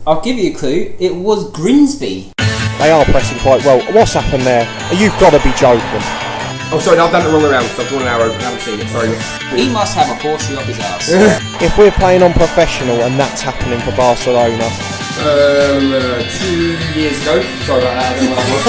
I'll give you a clue. It was Grimsby. They are pressing quite well. What's happened there? You've got to be joking. Oh, sorry, no, I've done it the wrong way around. So I've drawn an arrow. I haven't seen it. Sorry. He must have a horseshoe up his ass. If we're playing on professional and that's happening for Barcelona, 2 years ago. Sorry about that. I don't know what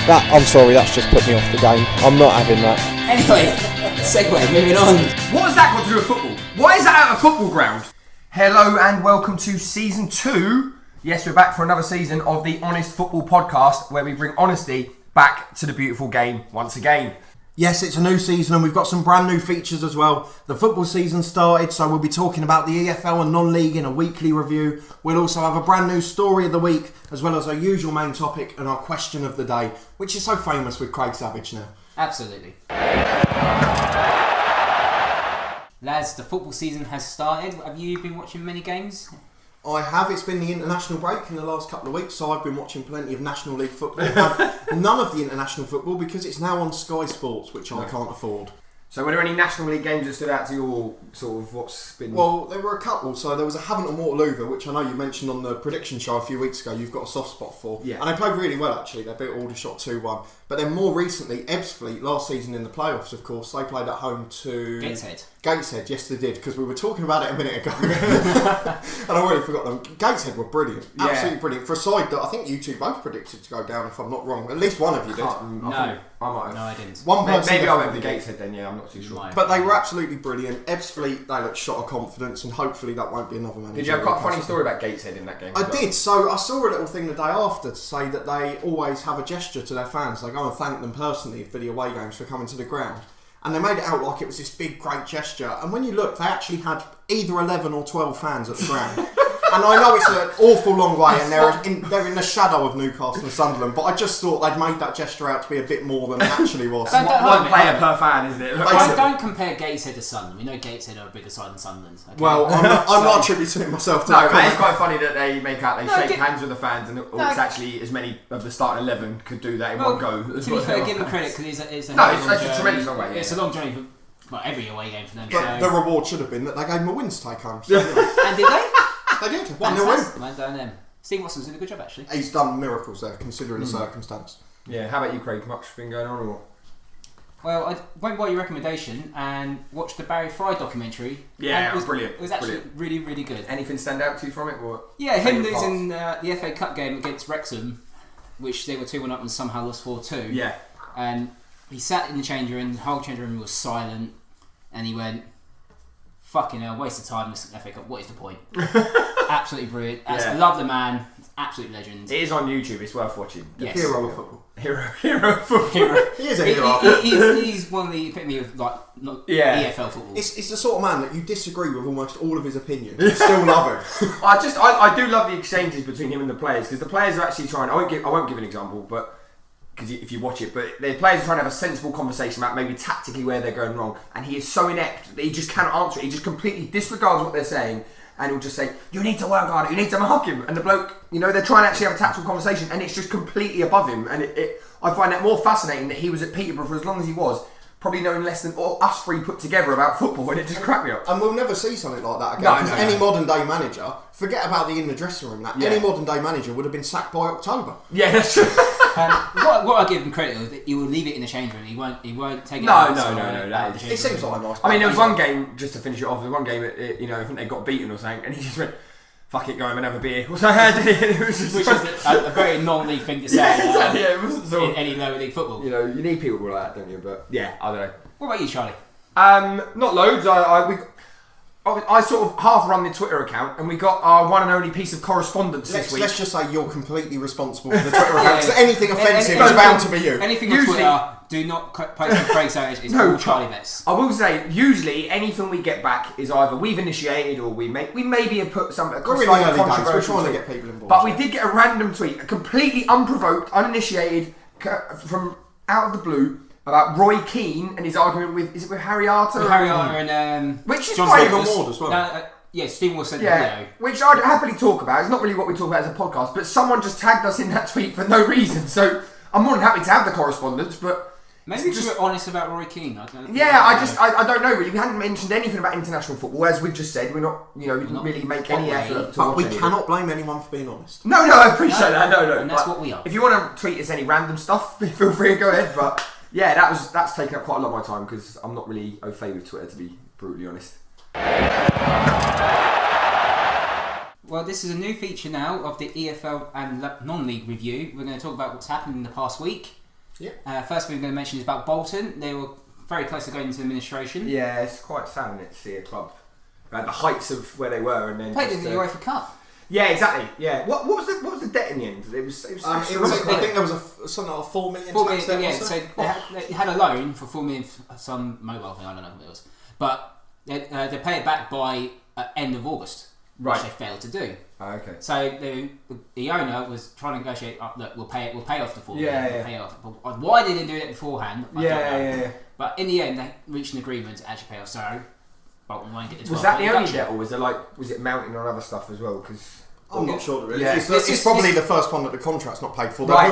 that was. I'm sorry, that's just put me off the game. I'm not having that. Anyway, segue, moving on. What has that got to do with football? Why is that at a football ground? Hello and welcome to season 2. Yes, we're back for another season of the Honest Football Podcast, where we bring honesty back to the beautiful game once again. Yes, it's a new season and we've got some brand new features as well. The football season started, so we'll be talking about the EFL and non-league in a weekly review. We'll also have a brand new story of the week, as well as our usual main topic and our question of the day, which is so famous with Craig Savage now. Absolutely. Lads, the football season has started. Have you been watching many games? I have. It's been the international break in the last couple of weeks, so I've been watching plenty of National League football. None of the international football because it's now on Sky Sports, which I can't afford. So were there any National League games that stood out to you, or sort of what's been... Well, there were a couple. So there was a Havant and Waterloo, which I know you mentioned on the prediction show a few weeks ago you've got a soft spot for. Yeah. And they played really well, actually. They beat Aldershot 2-1. But then more recently, Ebbsfleet, last season in the playoffs, of course, they played at home to... Gateshead, yes they did, because we were talking about it a minute ago. And I already forgot them. Gateshead were brilliant. Absolutely brilliant. For a side that I think you two both predicted to go down, if I'm not wrong. At least one of you did. I might have. No, I didn't. One person maybe I went for Gateshead then, yeah, I'm not too sure. But they were absolutely brilliant. Ebbsfleet, they looked shot of confidence, and hopefully that won't be another manager. Did you have quite a funny story about Gateshead in that game? I did. So I saw a little thing the day after to say that they always have a gesture to their fans. They go and thank them personally for the away games for coming to the ground. And they made it out like it was this big, great gesture. And when you look, they actually had either 11 or 12 fans at the ground. And I know it's an awful long way, and they're in the shadow of Newcastle and Sunderland, but I just thought they'd made that gesture out to be a bit more than it actually was. One player per fan, isn't it? Don't compare Gateshead to Sunderland. We know Gateshead are a bigger side than Sunderland. Okay? Well, I'm not attributing it myself to that. No, it's quite funny that they shake hands with the fans, and it's actually as many of the starting 11 could do that in one go. To be fair, give them credit, because it's a tremendous long way. It's a long journey for every away game for them. But the reward should have been that they gave them a win to take home. So, and did they? They did. 1-0 win. Well done them. Steve Watson's doing a good job, actually. He's done miracles there, considering the circumstance. Yeah. How about you, Craig? Much been going on, or? Well, I went by your recommendation and watched the Barry Fry documentary. Yeah, it was brilliant. It was actually really, really good. Anything stand out to you from it? Or yeah, him losing the FA Cup game against Wrexham, which they were 2-1 up and somehow lost 4-2. Yeah. And he sat in the change room, the whole change room was silent, and he went, fucking hell, waste of time, this FA Cup, what is the point? Absolutely brilliant. I love the man, absolute legend. It is on YouTube, it's worth watching. Yes. Hero of football. Hero of football. He is a hero. He's one of the epitome of EFL football. It's the sort of man that you disagree with almost all of his opinions, you still love him. I do love the exchanges between him and the players, because the players are actually trying, I won't give an example, but because if you watch it, but the players are trying to have a sensible conversation about maybe tactically where they're going wrong, and he is so inept that he just cannot answer it. He just completely disregards what they're saying, and he'll just say, you need to work harder, you need to mark him, and the bloke, they're trying to actually have a tactical conversation, and it's just completely above him, and I find that more fascinating that he was at Peterborough for as long as he was, probably knowing less than us three put together about football, and it just cracked me up. And we'll never see something like that again, because any modern day manager, forget about the in the dressing room, any modern day manager would have been sacked by October. Yeah, that's true. What I give him credit is that he will leave it in the change room. He won't take it. No. It seems like a nice. I mean, there was one game, just to finish it off. There was one game, I think they got beaten or something, and he just went, "Fuck it, go home and have a beer." Which is a very non-league thing to say. Exactly. Yeah, it wasn't sort of any lower league football. You need people like that, don't you? But yeah, I don't know. What about you, Charlie? Not loads. I sort of half run the Twitter account, and we got our one and only piece of correspondence this week. Let's just say you're completely responsible for the Twitter account. So anything offensive is bound to be you. Anything on Twitter, do not post with Craig Savage. It's all Charlie Betts. I will say, usually anything we get back is either we've initiated or we maybe have put some. We're in the early days. We're trying to get people involved. But we did get a random tweet, a completely unprovoked, uninitiated, from out of the blue, about Roy Keane and his argument with Harry Arter? With Harry Arter and which is Stephen Ward as well. Stephen Ward sent the video. Which I'd happily talk about. It's not really what we talk about as a podcast, but someone just tagged us in that tweet for no reason. So I'm more than happy to have the correspondence, but Maybe just we're honest about Roy Keane. I don't know really. We hadn't mentioned anything about international football, as we've just said. We're not, we didn't really make any effort. But we cannot blame anyone for being honest. No, I appreciate that. No, and that's what we are. If you want to tweet us any random stuff, feel free to go ahead. But yeah, that's taken up quite a lot of my time because I'm not really au fait with Twitter, to be brutally honest. Well, this is a new feature now of the EFL and non-league review. We're going to talk about what's happened in the past week. Yeah. First thing we're going to mention is about Bolton. They were very close to going into administration. Yeah, it's quite sad, isn't it, to see a club at the heights of where they were and then played in the UEFA Cup. Yeah, exactly. Yeah. What was the debt in the end? It was I think there was something like $4 million. So they had a loan for $4 million for some mobile thing. I don't know what it was, but they pay it back by end of August. Right. Which they failed to do. Oh, okay. So the owner was trying to negotiate. Look, we'll pay off the $4 million. Yeah. Pay off. Why they didn't do it beforehand? I don't know. Yeah. But in the end, they reached an agreement to actually pay off. So Bolton won't get the 12. Was that the only debt, or was it mounting on other stuff as well? Because I'm not sure. Really. Yeah. It's probably the first one that the contract's not paid for. Right.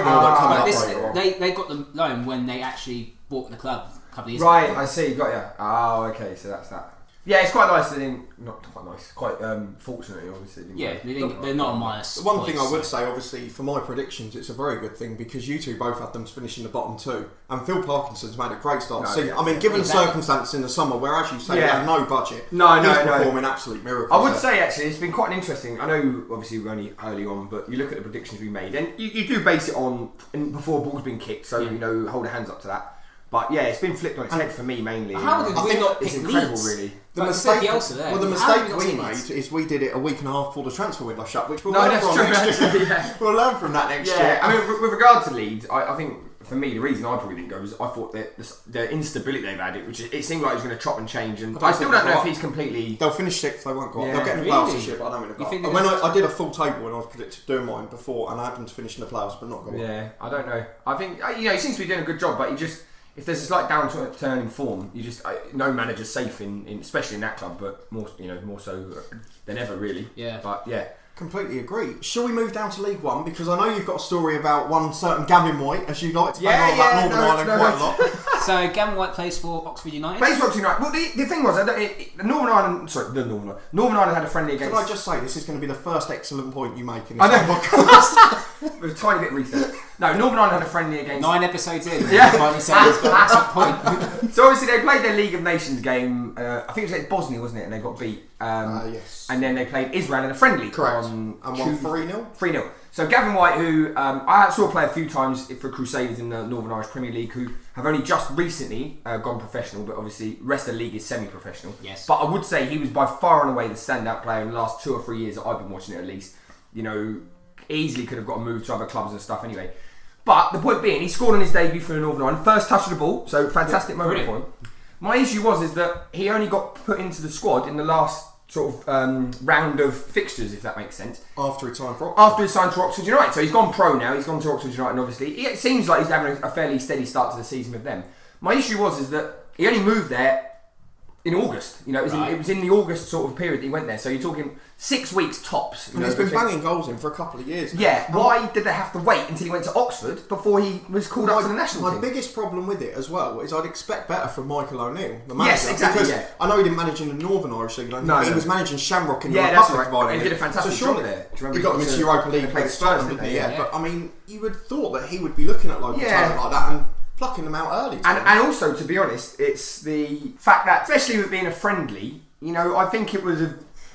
They got the loan when they actually bought the club a couple of years ago. Right. I see. Got ya. Oh, okay. So that's that. Yeah, it's quite nice. Not quite nice. Quite fortunately, obviously. They're not a minus. One thing I would say, obviously, for my predictions, it's a very good thing because you two both had them finishing the bottom two, and Phil Parkinson's made a great start. Given the circumstances in the summer, where as you say, they had no budget, he's performing absolute miracles. I would say actually, it's been quite an interesting. I know, obviously, we're only early on, but you look at the predictions we made, and you do base it on before ball's been kicked, so hold your hands up to that. But yeah, it's been flipped on its head for me mainly. How did we not pick it's incredible, Leeds? really. The mistake we made is we did it a week and a half before the transfer window shut, which we'll learn from next year. Yeah. We'll learn from that next year. I mean, with regard to Leeds, I think for me the reason I probably didn't go was I thought that the instability they've had, it seemed like he was going to chop and change, and I still don't know if he's completely. They'll finish sixth. They won't go up. Yeah. They'll get in the playoffs this year, but I don't think they'll go up. I did a full table when I was predicted doing mine before, and I had them to finish in the playoffs, but not go up. Yeah, I don't know. I think he seems to be doing a good job, but he just. If there's a slight downturn in form, no manager's safe in especially in that club, but more so than ever really. Yeah. But yeah. Completely agree. Shall we move down to League One? Because I know you've got a story about one certain Gavin White, as you like to bang on about Northern Ireland quite a lot. So Gavin White plays for Oxford United. Plays for Oxford United. Well, the thing was, Northern Ireland had a friendly against. Can I just say this is going to be the first excellent point you make in this podcast? With a tiny bit of research. No, Northern Ireland had a friendly against. 9 episodes in. Yeah. Finally said he's got an excellent point. So obviously they played their League of Nations game. I think it was against Bosnia, wasn't it? And they got beat. Yes. And then they played Israel in a friendly. Correct. And won 3-0. 3-0. So Gavin White, who I saw play a few times for Crusaders in the Northern Irish Premier League, who have only just recently gone professional, but obviously the rest of the league is semi-professional. Yes. But I would say he was by far and away the standout player in the last 2 or 3 years that I've been watching it at least. Easily could have got a move to other clubs and stuff anyway. But the point being, he scored on his debut for the Northern Ireland, first touch of the ball, so fantastic moment for him. My issue is that he only got put into the squad in the last sort of round of fixtures, if that makes sense. After he signed for Oxford United. So he's gone pro now, he's gone to Oxford United, and obviously it seems like he's having a fairly steady start to the season with them. My issue is that he only moved there in August. It was in the August sort of period that he went there. So you're talking 6 weeks tops. And he's been banging goals in for a couple of years now. Yeah. Why did they have to wait until he went to Oxford before he was called up to the national team? My biggest problem with it as well is I'd expect better from Michael O'Neill, the manager. Yes, exactly. Because I know he didn't manage in the Northern Irish League. He was managing Shamrock in the that's Republic of right. Ireland. He did a fantastic job there. He got them into Europa League, played Spurs, didn't he? Yeah. But I mean, you would have thought that he would be looking at local talent like that and plucking them out early. And also, to be honest, it's the fact that, especially with being a friendly, I think it was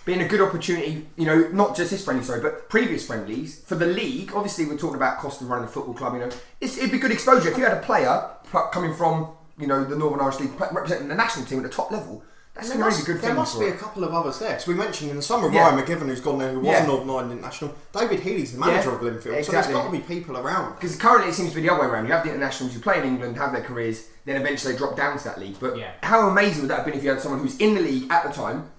been a good opportunity, not just this friendly, but previous friendlies for the league. Obviously, we're talking about cost of running a football club. It'd be good exposure if you had a player coming from the Northern Irish League representing the national team at the top level. That's a really good thing. There must be a couple of others there. Because we mentioned in the summer Ryan McGivern, who's gone there, who was a Northern Ireland international. David Healy's the manager of Linfield. Exactly. So there's got to be people around. Because currently it seems to be the other way around. You have the internationals who play in England, have their careers, then eventually they drop down to that league. But how amazing would that have been if you had someone who's in the league at the time,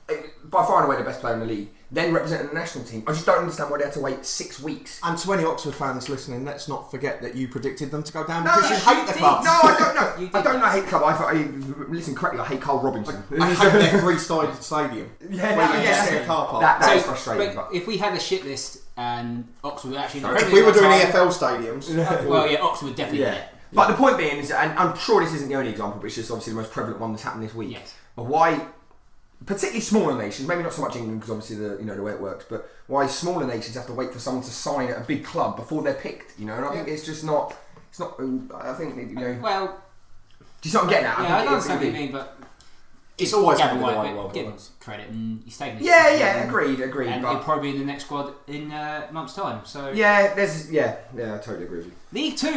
by far and away the best player in the league, then representing the national team? I just don't understand why they had to wait 6 weeks. And to any Oxford fans listening, let's not forget that you predicted them to go down because you hate the club. No, I don't know. I hate the club. Listen correctly, I hate Carl Robinson. I hate their three-sided stadium. That is frustrating. But if we had a shit list and Oxford were actually... If we were doing EFL stadiums... Well, Oxford would definitely win it. But the point being is, and I'm sure this isn't the only example, but it's just obviously the most prevalent one that's happened this week. Yes. But why, particularly smaller nations, maybe not so much England because obviously the way it works, but why smaller nations have to wait for someone to sign at a big club before they're picked? And I think it's just not. It's not. I think Well, do you see what I'm getting at? I don't understand what you mean, but. It's always Gavin going to be the White, way the world give him works. credit, and he's taken his Agreed. And he'll probably be in the next squad in a month's time. So I totally agree with you. League 2.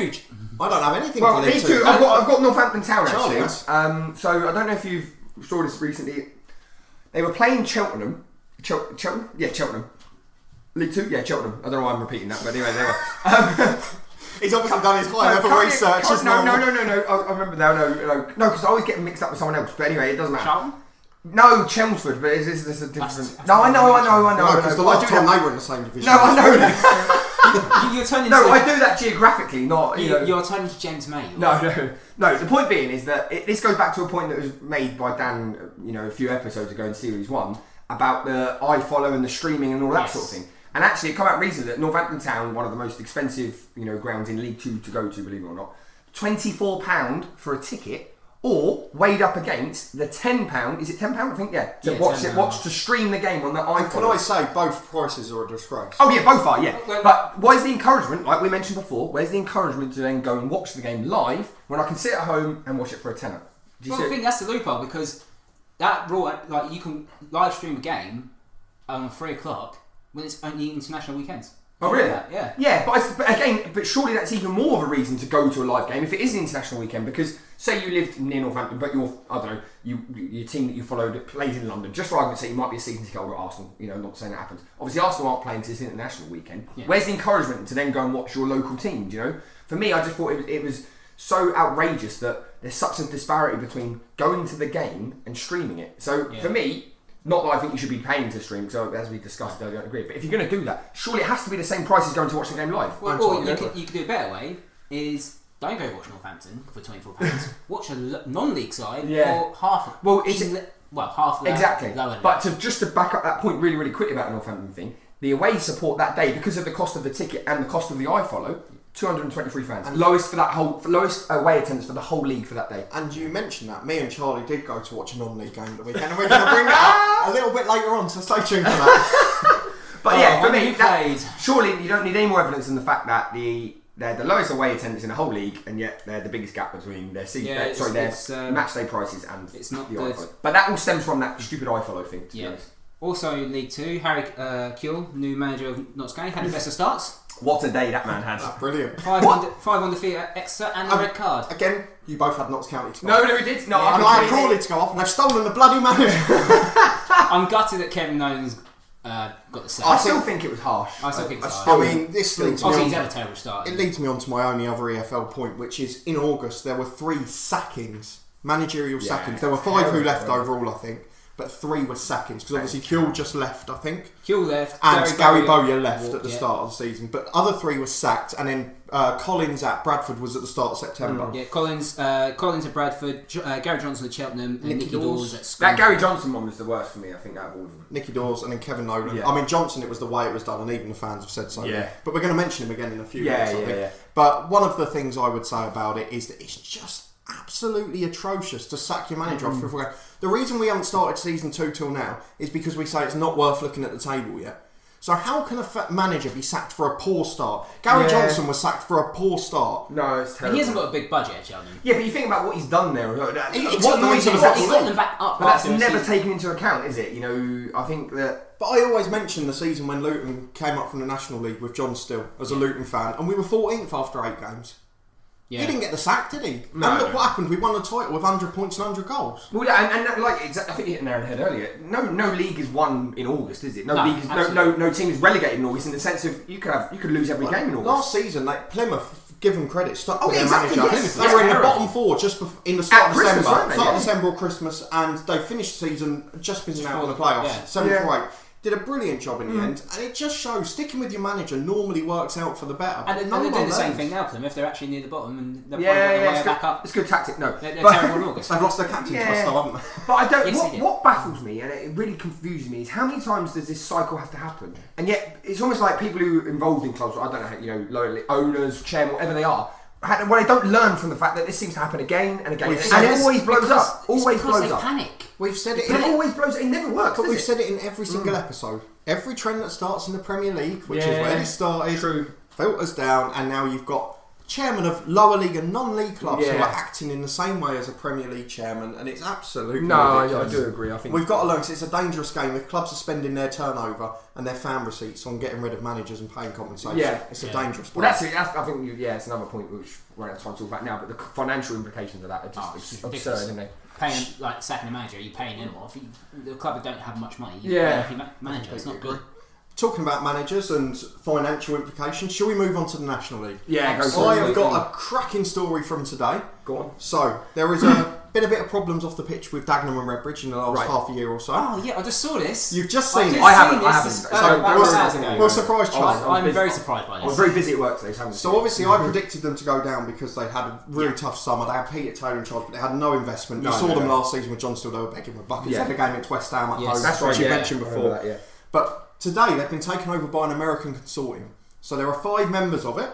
I don't have anything Well, for League 2. I've got Northampton Town actually. Charlie, So I don't know if you saw this recently. They were playing Cheltenham. Cheltenham? Yeah, Cheltenham. League 2? Yeah, Cheltenham. I don't know why I'm repeating that, but anyway, they were. He's obviously done his high level research. No. I remember that. No, because I always get mixed up with someone else. But anyway, it doesn't matter. Charlton? No, Chelmsford, but is this a different? That's No, I know. No, because the last time they were in the same division. No, I know that. You're turning No, to, I do that geographically, not You're turning to James May. No. The point being is that this goes back to a point that was made by Dan, a few episodes ago in Series 1 about the iFollow and the streaming and all that sort of thing. And actually, it came out recently that Northampton Town, one of the most expensive, grounds in League 2 to go to, believe it or not, £24 for a ticket, or weighed up against the £10. Is it £10? I think watch to stream the game on the iPhone. Can I say both prices are a disgrace? Oh yeah, both are. Yeah, but where's the encouragement? Like we mentioned before, where's the encouragement to then go and watch the game live when I can sit at home and watch it for a tenner? I think that's the loophole because that you can live stream a game on 3 o'clock when it's only international weekends. Oh really? Yeah. Yeah, but surely that's even more of a reason to go to a live game if it is an international weekend. Because say you lived near Northampton, but your team that you followed plays in London. Just for argument's sake, you might be a season ticket holder at Arsenal. Not saying that happens. Obviously, Arsenal aren't playing because it's an international weekend. Yeah. Where's the encouragement to then go and watch your local team? For me, I just thought it was so outrageous that there's such a disparity between going to the game and streaming it. So for me. Not that I think you should be paying to stream, because as we discussed earlier, I don't agree. But if you're going to do that, surely it has to be the same price as going to watch the game live. Or you could do a better way, is don't go watch Northampton for £24. Watch a non-league side for half. Half the exactly. Lower but to back up that point really, really quickly about the Northampton thing, the away support that day, because of the cost of the ticket and the cost of the iFollow, 223 fans. And lowest away attendance for the whole league for that day. And you mentioned that. Me and Charlie did go to watch a non-league game at the weekend, and we're going to bring that up a little bit later on, so stay tuned for that. But for me, surely you don't need any more evidence than the fact that they're the lowest away attendance in the whole league, and yet they're the biggest gap between their match day prices and it's not the good. iFollow. But that all stems from that stupid iFollow thing, to be honest. Also, League 2, Harry Kewell, new manager of Notts County, had the best of starts. What a day that man had. Brilliant. 5 on defeat at Exeter and a red card. Again, you both had Notts County to go No, we did. No, and I had Crawley to go off, and they've stolen the bloody manager. I'm gutted that Kevin Nolan's got the sack. I still think it was harsh. I mean, this leads me on. He's had a terrible start. It leads me on to my only other EFL point, which is in August there were 3 sackings, managerial sackings. There were 5 who left overall, I think. But 3 were sackings, because obviously Kewell just left, I think. Kewell left. And Gary Bowyer left at the start of the season. But other 3 were sacked, and then Collins at Bradford was at the start of September. Yeah, Collins at Bradford, Gary Johnson at Cheltenham, and Nicky Dawes at Scotland. That Gary Johnson one was the worst for me, I think, out of all of them. Nicky Dawes and then Kevin Nolan. Yeah. I mean, Johnson, it was the way it was done, and even the fans have said so. Yeah. But we're going to mention him again in a few minutes, I think. Yeah. But one of the things I would say about it is that it's just absolutely atrocious to sack your manager off. The reason we haven't started season 2 till now is because we say it's not worth looking at the table yet. So how can a manager be sacked for a poor start? Gary Johnson was sacked for a poor start. No, it's terrible. And he hasn't got a big budget at Cheltenham. Yeah, but you think about what he's done there. He's got them back up. But that's never taken into account, is it? I think that... But I always mention the season when Luton came up from the National League with John Still as a Luton fan, and we were 14th after 8 games. Yeah. He didn't get the sack, did he? No, and look what happened. We won the title with 100 points and 100 goals. Well, and I think you hit the nail on the head earlier. No league is won in August, is it? No team is relegated in August in the sense of you could lose every game in August. Last season, Plymouth, give them credit, stuck with their manager. Yes. They were in the bottom 4 just in the start of December. Start of December or Christmas, and they finished the season just missing out on the playoffs. 7 for 8. Did a brilliant job in the end, and it just shows sticking with your manager normally works out for the better. And they're doing the same thing now, Plymouth. They're actually near the bottom and they're way back up. It's good tactic. No, they're terrible in August. They've lost their captain trust, though, haven't they? But I don't. What baffles me and it really confuses me is how many times does this cycle have to happen? And yet it's almost like people who are involved in clubs. I don't know, lower owners, chairman, whatever they are. Well, they don't learn from the fact that this seems to happen again and again, and said it always blows up. Always blows they up. Panic. We've said it. It always blows up. It never works. But we've said it in every single episode. Every trend that starts in the Premier League, which is where this started, filters down, and now you've got chairman of lower league and non-league clubs who are acting in the same way as a Premier League chairman, and it's absolutely ridiculous. I do agree. I think we've got to learn, because it's a dangerous game. If clubs are spending their turnover and their fan receipts on getting rid of managers and paying compensation, it's a dangerous point. Well, that's I think it's another point which we're not trying to talk about now, but the financial implications of that are just absurd, isn't they? Paying, like, sacking a manager, you're paying him off. The club don't have much money. You pay off your manager. It's not good. Talking about managers and financial implications, shall we move on to the National League? Yeah, go I have got a cracking story from today. Go on. So, there is been a bit of problems off the pitch with Dagenham and Redbridge in the last half a year or so. Oh, yeah, I just saw this. You've just seen it? I haven't. We'll surprise Charles. I'm very surprised by this. I was very busy at work today. So obviously I predicted them to go down because they had a really tough summer. They had Peter Taylor in charge, but they had no investment. You saw them last season with John Still, they were begging with buckets. They had a game against West Ham at home, that's right, which you mentioned before. That, But today they've been taken over by an American consortium. So there are 5 members of it,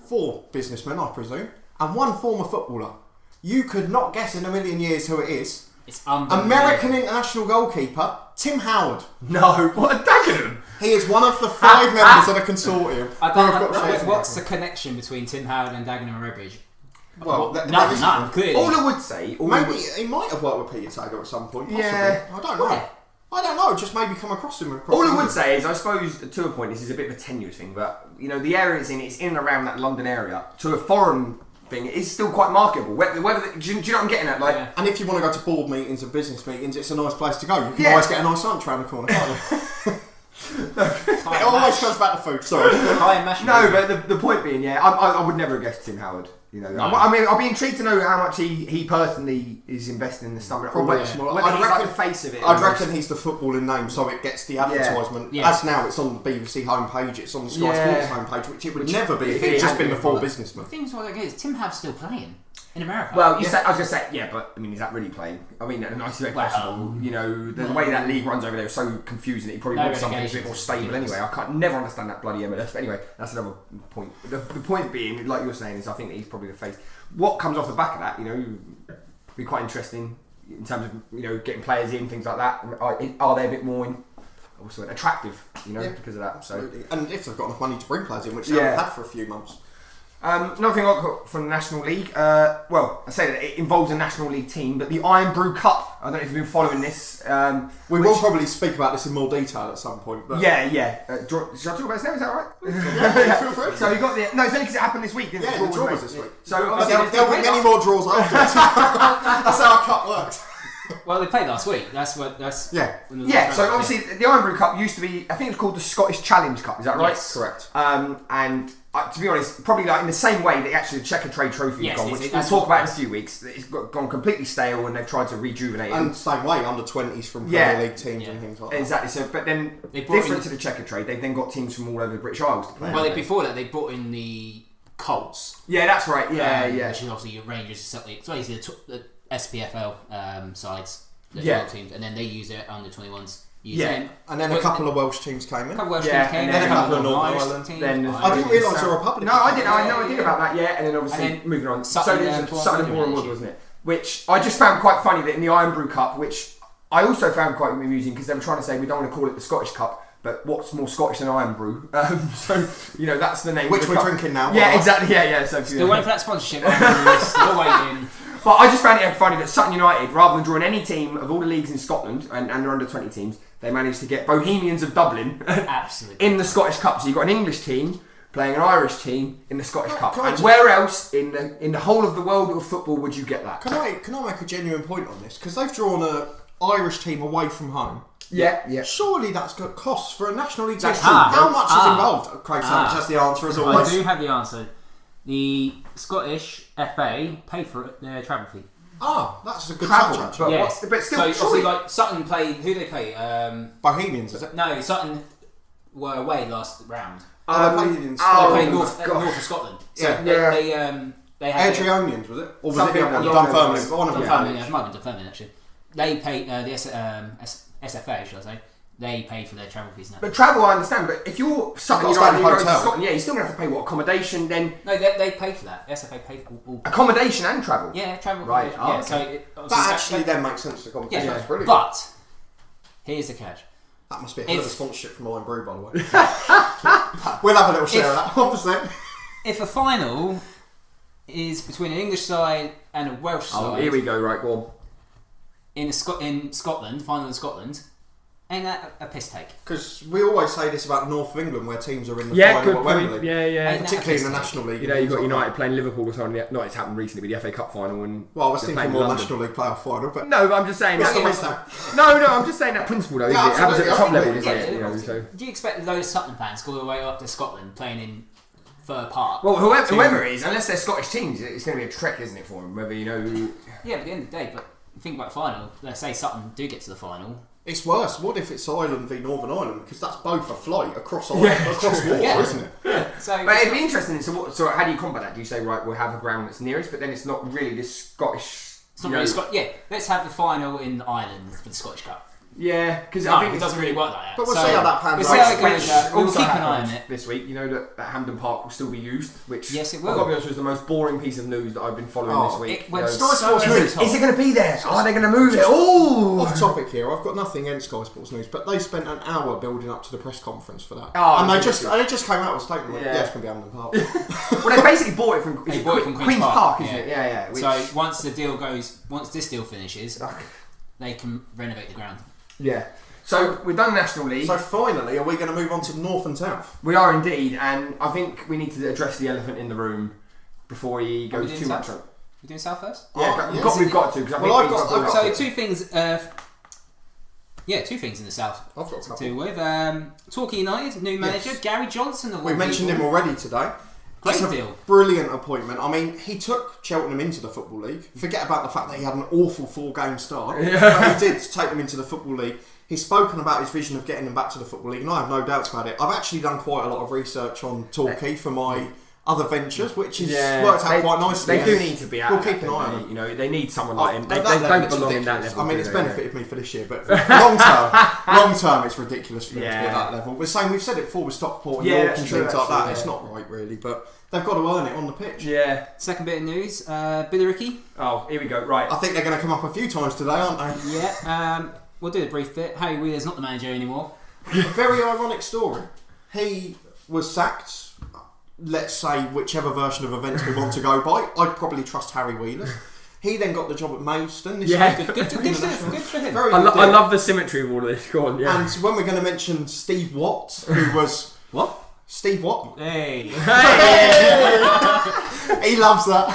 4 businessmen, I presume, and 1 former footballer. You could not guess in a million years who it is. It's unbelievable. American international goalkeeper Tim Howard. No, what a Dagenham! He is one of the 5 members of the consortium. What's the connection between Tim Howard and Dagenham and Redbridge? Well, none, clearly. All I would say... Maybe he might have worked with Peter Taylor at some point, possibly. Yeah. I don't know. I don't know, just maybe come across him. All I would say is, I suppose, to a point, this is a bit of a tenuous thing, but, you know, the area it's in and around that London area, to a foreign thing, it is still quite marketable. Do you know what I'm getting at? Like, and if you want to go to board meetings and business meetings, it's a nice place to go. You can always get a nice lunch around the corner, can't you? It always comes back to food, sorry. No, but the point being, I would never have guessed Tim Howard. You know, I mean, I'll be intrigued to know how much he personally is investing in the stomach. Probably small. I'd reckon the face of it. I'd reckon he's the footballing name, so it gets the advertisement. Yeah. As now, it's on the BBC homepage, it's on the Sky Sports homepage, which it would never be if it had just been the 4 businessmen. The thing's what it is, Tim Howard's still playing in America. Well, I was going to say, but I mean, is that really playing? I mean, in the nicest way possible. You know, the way that league runs over there is so confusing that he probably wants something a bit more stable anyway. I never understand that bloody MLS. But anyway, that's another point. The point being, like you were saying, is I think that he's probably the face. What comes off the back of that, you know, be quite interesting in terms of, you know, getting players in, things like that. Are they a bit more attractive, you know, because of that? Absolutely. So, and if they've got enough money to bring players in, which they haven't had for a few months. Another thing I got from the National League, well, I say that it involves a National League team, but the Iron Brew Cup, I don't know if you've been following this. We will probably speak about this in more detail at some point. But should I talk about this now? Is that alright? Yeah, feel free. So you got it's only because it happened this week, didn't it? Yeah, the draw was this week. So there'll be many more draws afterwards. That's how our cup works. Well, they played last week. So obviously the Iron Brew Cup used to be, I think it's called the Scottish Challenge Cup. Is that right? Yes, correct. And to be honest, probably like in the same way that actually the Checker Trade Trophy has gone, which we'll talk about in a few weeks. It's gone completely stale, and they've tried to rejuvenate it. And same way, under 20s from Premier League teams and things like that. Exactly. So, but then different to the Checker Trade, they've then got teams from all over the British Isles to play. Well, before that, they brought in the Colts. Yeah, that's right. Yeah. Which is obviously your Rangers. So basically the SPFL sides, the teams, and then they use it under 21s. And then a couple of Welsh teams came in. A couple of Welsh teams came in. Then a couple of Northern Ireland teams. I didn't realise there were Republicans. No, I didn't. I had no idea about that yet. And then obviously moving on. Sutton and Bournemouth, wasn't it? Which I just found quite funny that in the Iron Brew Cup, which I also found quite amusing because they were trying to say we don't want to call it the Scottish Cup, but what's more Scottish than Iron Brew? So you know that's the name. Which we're drinking now. Yeah, exactly. Yeah. So still waiting for that sponsorship. Still waiting. But I just found it funny that Sutton United, rather than drawing any team of all the leagues in Scotland and they're under 20 teams, they managed to get Bohemians of Dublin in the Scottish Cup. So you've got an English team playing an Irish team in the Scottish Cup. And where else in the whole of the world of football would you get that? Can I make a genuine point on this? Because they've drawn an Irish team away from home. Yeah. Surely that's got costs for a National League team. How much is involved? Craig Savage has the answer as always. I do have the answer. The Scottish FA pay for their travel fee. That's a good touch actually. Yes. But still, so obviously, like Sutton played. Who they play? Bohemians, is it? No, Sutton were away last round. They played in Scotland. They played north of Scotland. So they had Adrionians, was it? Or was it the other one? Dunfermline. One of them. Dunfermline, it might have been Dunfermline actually. They paid the SFA, should I say? They pay for their travel fees now. But travel, I understand. But if you're Sutton You've got to United, you stay go in a to hotel. Scotland, you're still going to have to pay what accommodation then? No, they pay for that. The SFA pay for all. Accommodation and travel. Yeah, travel. Right. Yeah, Oh, so okay. That actually then makes sense to the competition. Yeah, That's brilliant. but here's the catch. That must be a hell of a sponsorship from Iron Brew, by the way. We'll have a little share of that, 100%. If a final is between an English side and a Welsh side, Oh, here we go. Right, go on. in Scotland, final in Scotland, ain't that a piss take? Because we always say this about the north of England, where teams are in the Yeah, final good at point. Wembley. Yeah. Particularly in the National League. You know, you've got United playing Liverpool or something. No, it's happened recently with the FA Cup final. And Well, I was they're thinking playing more London. National League playoff final, but No, but I'm just saying. What's that- the risk now? No, I'm just saying that principle though. Yeah, It happens at the top absolutely, level, isn't Yeah, it? You know, so. do you expect those Sutton fans to go all the way up to Scotland playing in Fir Park? Well, whoever it is, unless they're Scottish teams, it's going to be a trek, isn't it, for them? Whether you know. Yeah, but at the end of the day, but think about the final. Let's say Sutton do get to the final. it's worse. What if it's Ireland v Northern Ireland? Because that's both a flight across Ireland, across water, Yeah. isn't it? So, But it'd be interesting. So how do you combat that? Do you say, right, we'll have a ground that's nearest, but then it's not really this Scottish. it's not really yeah, let's have the final in Ireland for the Scottish Cup. Yeah, because No, I think it doesn't really work like that. But we'll So, see how that pans we'll out. see how it Which goes. We'll also keep an eye on happened it. this week. You know that Hampden Park will still be used, which Yes, it I've will. got to be honest, was the most boring piece of news that I've been following Oh, this week. It went You know, so Sports over the News. top. is it going to be there? Are they going to move it? Oh, Off topic here, I've got nothing against Sky Sports News, but they spent an hour building up to the press conference for that. Oh, and they ridiculous. just came out with a statement like, Yeah. yeah, it's going to be Hampden Park. well, they basically bought it from They bought it from Queen's Park, isn't it? yeah. Yeah. Which, So once this deal finishes, they can renovate the ground. yeah. So we've done the National League. So finally, are we going to move on to North and South? We are indeed, and I think we need to address the elephant in the room before he we goes doing too much South? on. We doing South first? Yeah, yes. we've got to because I Well, think I've got- So two things. Two things in the South I've got a to couple. do with. Torquay United, new manager, Yes. Gary Johnson. We mentioned him already today. Great It's a deal. brilliant appointment. I mean, he took Cheltenham into the Football League. Forget about the fact that he had an awful 4-game start. But he did take them into the Football League. He's spoken about his vision of getting them back to the Football League, and I have no doubts about it. I've actually done quite a lot of research on Torquay for my other ventures, which has worked out quite nicely. They do need to be out. We'll of keep that, an eye don't on they? them. You know, they need someone like him. At They that level, don't it's belong in that ridiculous. level. I mean, do it's they? benefited me for this year, but long term, it's ridiculous for them to be Yeah. at that level. We're saying we've said it before with Stockport and Yeah, York that's and true, things like that. actually, It's yeah. not right, really, but they've got to earn it on the pitch. Yeah. Second bit of news: Billericay. Oh, here we go. Right. I think they're going to come up a few times today, aren't they? Yeah. We'll do a brief bit. Harry Wheeler's not the manager anymore. A very ironic story. He was sacked. Let's say whichever version of events we want to go by. I'd probably trust Harry Wheeler. He then got the job at Maidstone. This Yeah. week. Good for him. Very I good deal. love the symmetry of all of this. Go on. Yeah. And when we're going to mention Steve Watt, who was What? Steve Watt. Hey. He loves that.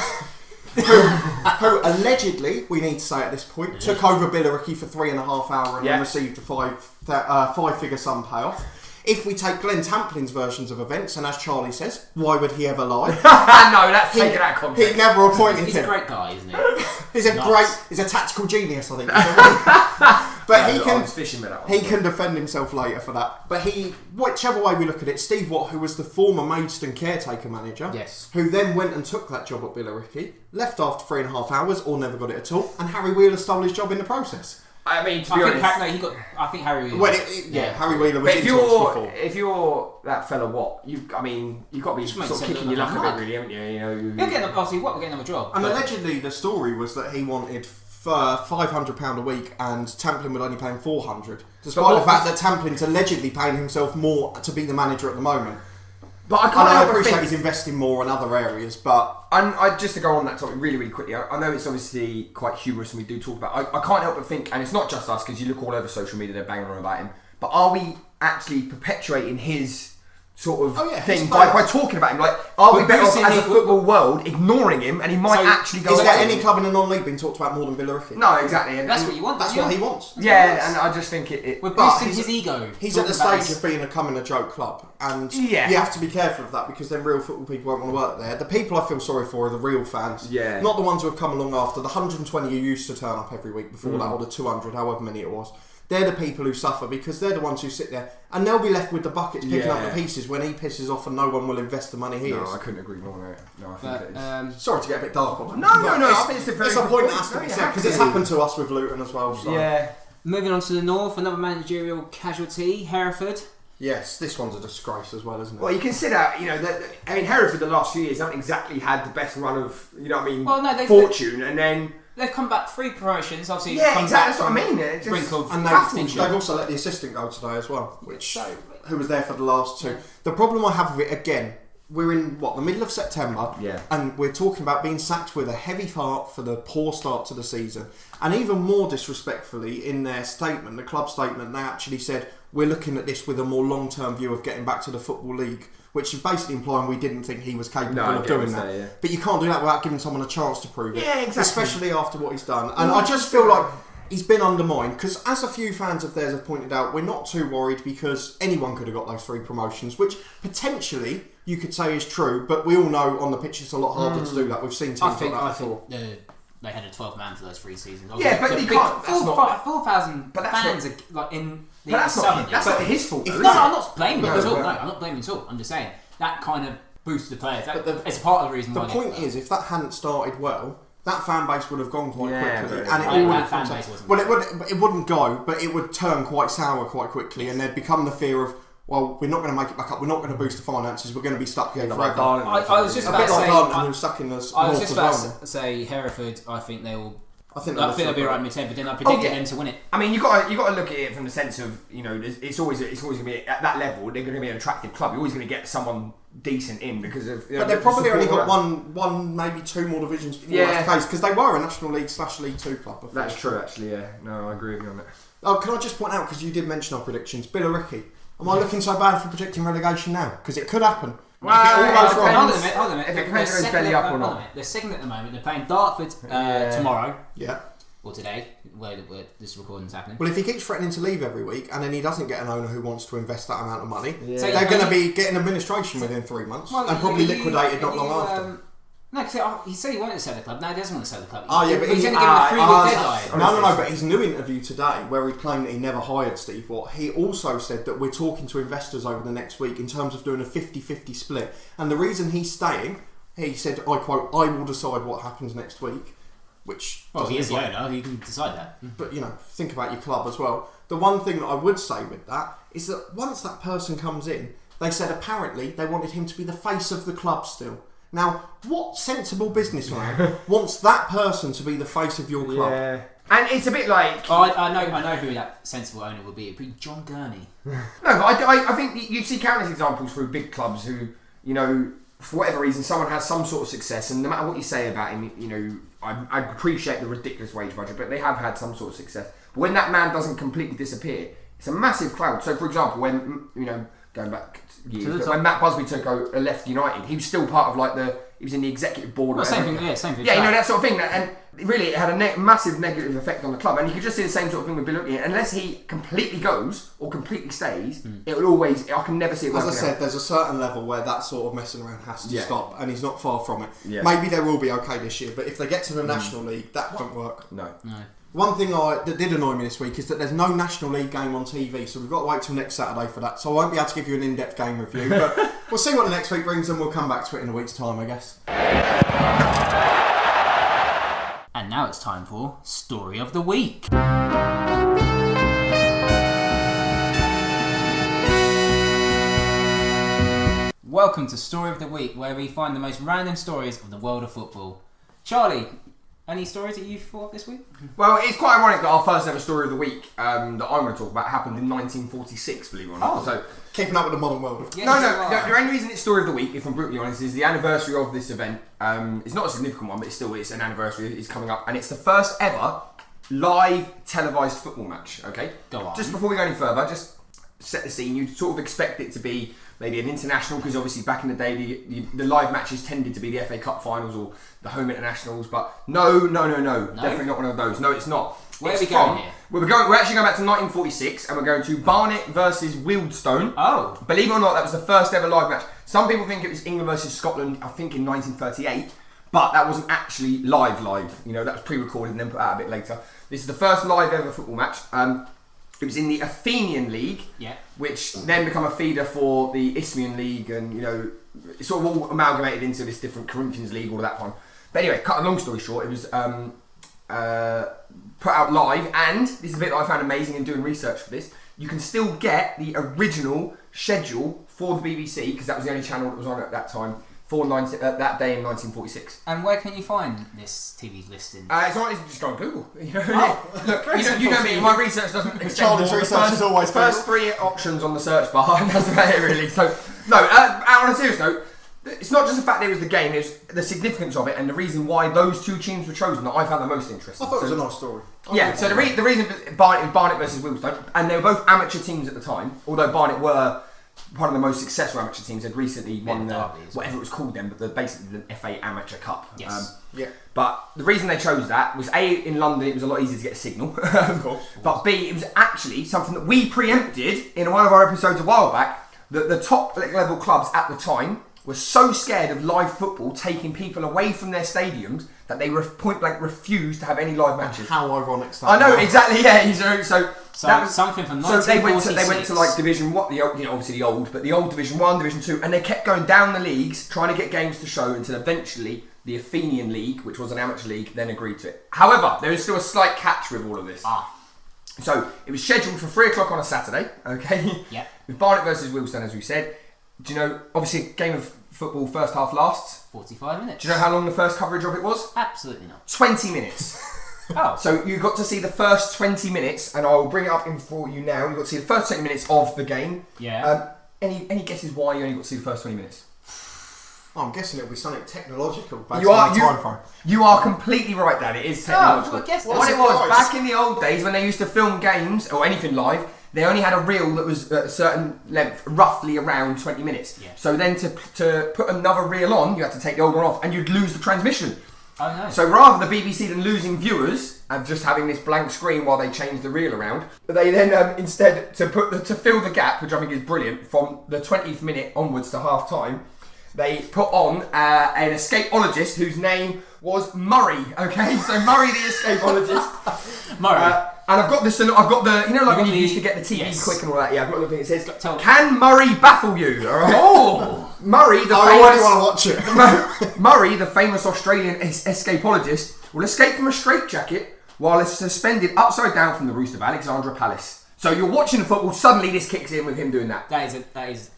who allegedly, we need to say at this point, took over Billericay for 3.5 hours and Yeah. received a five-figure sum payoff. If we take Glenn Tamplin's versions of events, and as Charlie says, why would he ever lie? no, that's taken out of context. He never appointed He's a him. great guy, isn't he? He's a tactical genius, I think. But he I can. was fishing with that one. He can defend himself later for that. But whichever way we look at it, Steve Watt, who was the former Maidstone caretaker manager, Yes. who then went and took that job at Billericay, left after 3.5 hours or never got it at all, and Harry Wheeler stole his job in the process. I mean, to be honest. I think Harry Wheeler. Well, Harry Wheeler was But before. if you're that fella, what you've got to be Just makes sort of it kicking look your like luck a a mug. bit, really, haven't you? You know. He'll get another job. And but- allegedly, the story was that he wanted £500 a week, and Tamplin would only pay him £400, despite the fact that Tamplin's allegedly paying himself more to be the manager at the moment. But I And can't I help but appreciate think. he's investing more in other areas, but Just to go on that topic really, really quickly, I know it's obviously quite humorous and we do talk about I can't help but think, and it's not just us, because you look all over social media, they're banging on about him, but are we actually perpetuating his sort of thing his by style. talking about him? Like, are we We're better off boosting as a it- football world ignoring him and he might So, actually go is there away? any club in the non-league being talked about more than Billericay? No, exactly. And That's what you want. That's don't what you? he wants. Yeah, and I just think it We're But boosting he's- his ego. He's at the Talking about stage of being becoming a joke club, and Yeah. you have to be careful of that because then real football people won't want to work there. The people I feel sorry for are the real fans, Yeah. not the ones who have come along after the 120 who used to turn up every week before that, or the 200, however many it was. They're the people who suffer because they're the ones who sit there and they'll be left with the buckets picking up the pieces when he pisses off and no one will invest the money he No, is. I couldn't agree more. No, I think But, it is. Sorry to get a bit dark on that. No, but no, it's, I think it's a very it's a good point point. that has to No, be you said have because to. it's happened to us with Luton as well. So. Yeah. Moving on to the north, another managerial casualty, Hereford. Yes, this one's a disgrace as well, isn't it? Well, you consider, Hereford the last few years haven't exactly had the best run of, fortune, and then they've come back 3 promotions. Obviously, yeah, exactly. That's what I mean. And they've also let the assistant go today as well, who was there for the last 2. The problem I have with it again. We're in the middle of September, and we're talking about being sacked with a heavy heart for the poor start to the season. And even more disrespectfully, in their statement, the club statement, they actually said we're looking at this with a more long-term view of getting back to the Football League, which is basically implying we didn't think he was capable of doing that. But you can't do that without giving someone a chance to prove it, especially after what he's done. And I just feel like he's been undermined because, as a few fans of theirs have pointed out, we're not too worried because anyone could have got those 3 promotions, which potentially you could say is true, but we all know on the pitch it's a lot harder to do that. We've seen teams like that before. They had a 12-man for those 3 seasons. Yeah, but you can't. 4,000 fans are like in the summer. That's not his fault. No, I'm not blaming him at all. No, I'm not blaming him at all. I'm just saying that kind of boosts the players. It's part of the reason why. The point is, if that hadn't started well, that fan base would have gone quite quickly, and it wouldn't go, but it would turn quite sour quite quickly, and there'd become the fear of, well, we're not going to make it back up. We're not going to boost the finances. We're going to be stuck here forever. I was just about to say Hereford. I think they will. I think they'll be right mid-10, but then I predicted them to win it. I mean, you got to look at it from the sense of it's always going to be at that level. They're going to be an attractive club. You're always going to get someone decent in because of. But they've probably only got one, maybe 2 more divisions before that's the case because they were a National League / League 2 club before. That's true, actually. Yeah, no, I agree with you on that. Oh, can I just point out because you did mention our predictions, Billericay. Am I looking so bad for predicting relegation now? Because it could happen. Hold on a minute. If it depends on his belly up or not. They're second at the moment. They're playing Dartford tomorrow. Yeah. Or today, where this recording's happening. Well, if he keeps threatening to leave every week and then he doesn't get an owner who wants to invest that amount of money, so they're going to be getting administration within 3 months and probably liquidated not long after. No, because he said he wanted to sell the club. No, he doesn't want to sell the club. But he's only given a 3-week deadline. No, but his new interview today, where he claimed that he never hired Steve Watt, he also said that we're talking to investors over the next week in terms of doing a 50-50 split. And the reason he's staying, he said, I quote, I will decide what happens next week. Which he is the owner, he can decide that. But, think about your club as well. The one thing that I would say with that is that once that person comes in, they said apparently they wanted him to be the face of the club still. Now, what sensible businessman wants that person to be the face of your club? Yeah. And it's a bit like... I know who that sensible owner would be. It'd be John Gurney. No, but I think you see countless examples through big clubs who, for whatever reason, someone has some sort of success, and no matter what you say about him, I appreciate the ridiculous wage budget, but they have had some sort of success. But when that man doesn't completely disappear, it's a massive cloud. So, for example, when, going back years, when Matt Busby left United, he was still part of he was in the executive board. Well, same thing. Yeah, that sort of thing. And really, it had a massive negative effect on the club. And you could just see the same sort of thing with Billericay. Unless he completely goes or completely stays, it will always. I can never see it. As I said, there's a certain level where that sort of messing around has to stop, and he's not far from it. Yeah. Maybe they will be okay this year, but if they get to the National League, that won't work. No. One thing that did annoy me this week is that there's no National League game on TV, so we've got to wait till next Saturday for that. So I won't be able to give you an in-depth game review, but we'll see what the next week brings and we'll come back to it in a week's time, I guess. And now it's time for Story of the Week. Welcome to Story of the Week, where we find the most random stories of the world of football. Charlie, any stories that you thought of this week? Well, it's quite ironic that our first ever story of the week that I'm going to talk about happened in 1946, believe it or not. Oh, so keeping up with the modern world. No, the only reason it's story of the week, if I'm brutally honest, is the anniversary of this event. It's not a significant one, but it's an anniversary. It's coming up, and it's the first ever live televised football match. Okay, go on. Just before we go any further, just set the scene. You'd sort of expect it to be maybe an international, because obviously back in the day the live matches tended to be the FA Cup finals or the home internationals, but no, definitely not one of those. No, it's not. Where are we going here? We're actually going back to 1946, and we're going to Barnet versus Wealdstone. Oh. Believe it or not, that was the first ever live match. Some people think it was England versus Scotland, I think in 1938, but that wasn't actually live. That was pre-recorded and then put out a bit later. This is the first live ever football match. It was in the Athenian League, which then became a feeder for the Isthmian League, and it's sort of all amalgamated into this different Corinthians League, all of that one. But anyway, cut a long story short, it was put out live, and this is a bit that I found amazing in doing research for this. You can still get the original schedule for the BBC, because that was the only channel that was on at that time, for that day in 1946. And where can you find this TV listing? It's not easy to just go on Google. You know, you know me. My research doesn't extend. Charlie's research is always first three options on the search bar, and that's about it really. So no. On a serious note, it's not just the fact that it was the game; it's the significance of it and the reason why those two teams were chosen that I found the most interesting. I thought it was a nice story. Yeah. So the reason Barnet versus Wilmstone, and they were both amateur teams at the time, although Barnet were one of the most successful amateur teams. Had recently won the whatever it was called then, but basically the FA Amateur Cup. Yes. But the reason they chose that was A, in London it was a lot easier to get a signal, of course. But B, it was actually something that we preempted in one of our episodes a while back. That the top level clubs at the time were so scared of live football taking people away from their stadiums that they point blank refused to have any live matches. How ironic that! I know exactly. Yeah. So that was something from 1946. So they went to like Division What, obviously the old Division 1, Division 2, and they kept going down the leagues trying to get games to show until eventually the Athenian League, which was an amateur league, then agreed to it. However, there is still a slight catch with all of this. So it was scheduled for 3:00 on a Saturday. Okay. Yeah. With Barnet versus Wilmstone, as we said. Do you know? Obviously, a game of football first half lasts 45 minutes. Do you know how long the first coverage of it was? Absolutely not. 20 minutes. Oh. So you got to see the first 20 minutes, and I'll bring it up in for you now. You got to see the first 20 minutes of the game. Yeah. Any guesses why you only got to see the first 20 minutes? I'm guessing it'll be something technological based on the time frame. You are completely right, Dan. It is technological. I guess what it was back in the old days when they used to film games or anything live, they only had a reel that was at a certain length, roughly around 20 minutes. Yeah. So then to put another reel on, you had to take the old one off, and you'd lose the transmission. Oh no. So rather the BBC than losing viewers and just having this blank screen while they change the reel around, they then instead to fill the gap, which I think is brilliant, from the 20th minute onwards to half time, they put on an escapologist whose name was Murray. Okay, so Murray the escapologist. Murray. And I've got this. I've got the. You know, like when you used to get the TV quick and all that. Yeah, I've got the thing. It says, "Can Murray baffle you?" All right. Oh, Murray, the I already want to watch it. Murray, the famous Australian escapologist, will escape from a straitjacket while it's suspended upside down from the roost of Alexandra Palace. So you're watching the football. Suddenly, this kicks in with him doing that. That is.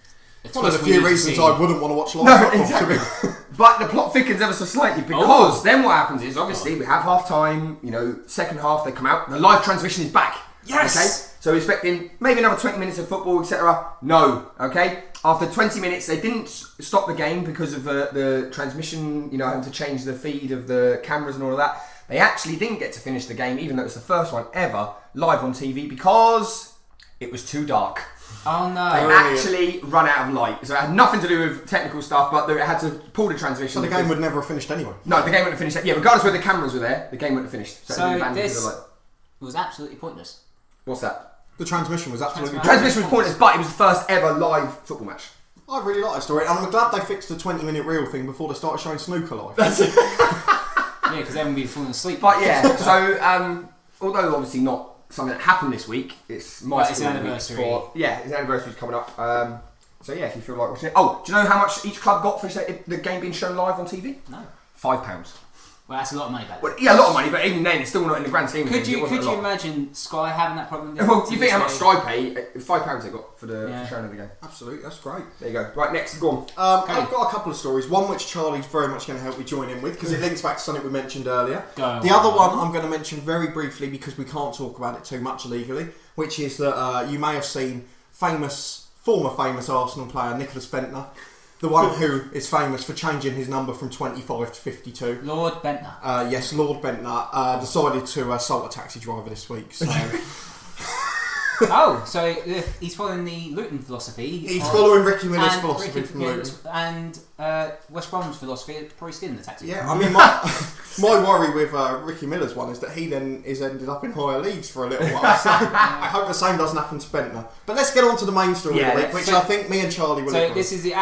One of the few reasons I wouldn't want to watch live football. Exactly. But the plot thickens ever so slightly because then what happens is obviously we have half time, second half they come out, the live transmission is back. Yes! Okay? So we're expecting maybe another 20 minutes of football, etc. No. Okay? After 20 minutes they didn't stop the game because of the transmission, having to change the feed of the cameras and all of that. They actually didn't get to finish the game, even though it's the first one ever live on TV, because it was too dark. Oh no. They actually run out of light. So it had nothing to do with technical stuff, but they had to pull the transmission. So the game would never have finished anyway? No, the game wouldn't have finished. Yeah, regardless whether the cameras were there, the game wouldn't have finished. So this was absolutely pointless. What's that? The transmission was absolutely pointless. Transmission was pointless, but it was the first ever live football match. I really like that story, and I'm glad they fixed the 20-minute reel thing before they started showing snooker live. Yeah, because then we'd be falling asleep. But yeah, so although obviously not something that happened this week, it's my it's an anniversary. His anniversary's coming up. So yeah, if you feel like watching it. Oh, do you know how much each club got for the game being shown live on TV? No. £5. Well, that's a lot of money back then. Well, yeah, a lot of money, but even then, it's still not in the grand scheme of things. Could you imagine Sky having that problem? Well, do you think how much Sky pay? £5 they got for the showing of the game. Absolutely, that's great. There you go. Right, next, go on. I've got a couple of stories. One which Charlie's very much going to help me join in with because it links back to something we mentioned earlier. The other one I'm going to mention very briefly because we can't talk about it too much legally, which is that you may have seen former famous Arsenal player Nicholas Bentner. The one who is famous for changing his number from 25 to 52. Lord Bentner. Yes, Lord Bentner decided to assault a taxi driver this week. So. So he's following the Luton philosophy. He's following Ricky Miller's philosophy from Luton. And West Brom's philosophy, probably stealing the taxi. Yeah, I mean, my worry with Ricky Miller's one is that he then is ended up in higher leagues for a little while. So I hope the same doesn't happen to Bentner. But let's get on to the main story of the week, which I think me and Charlie will. So this is the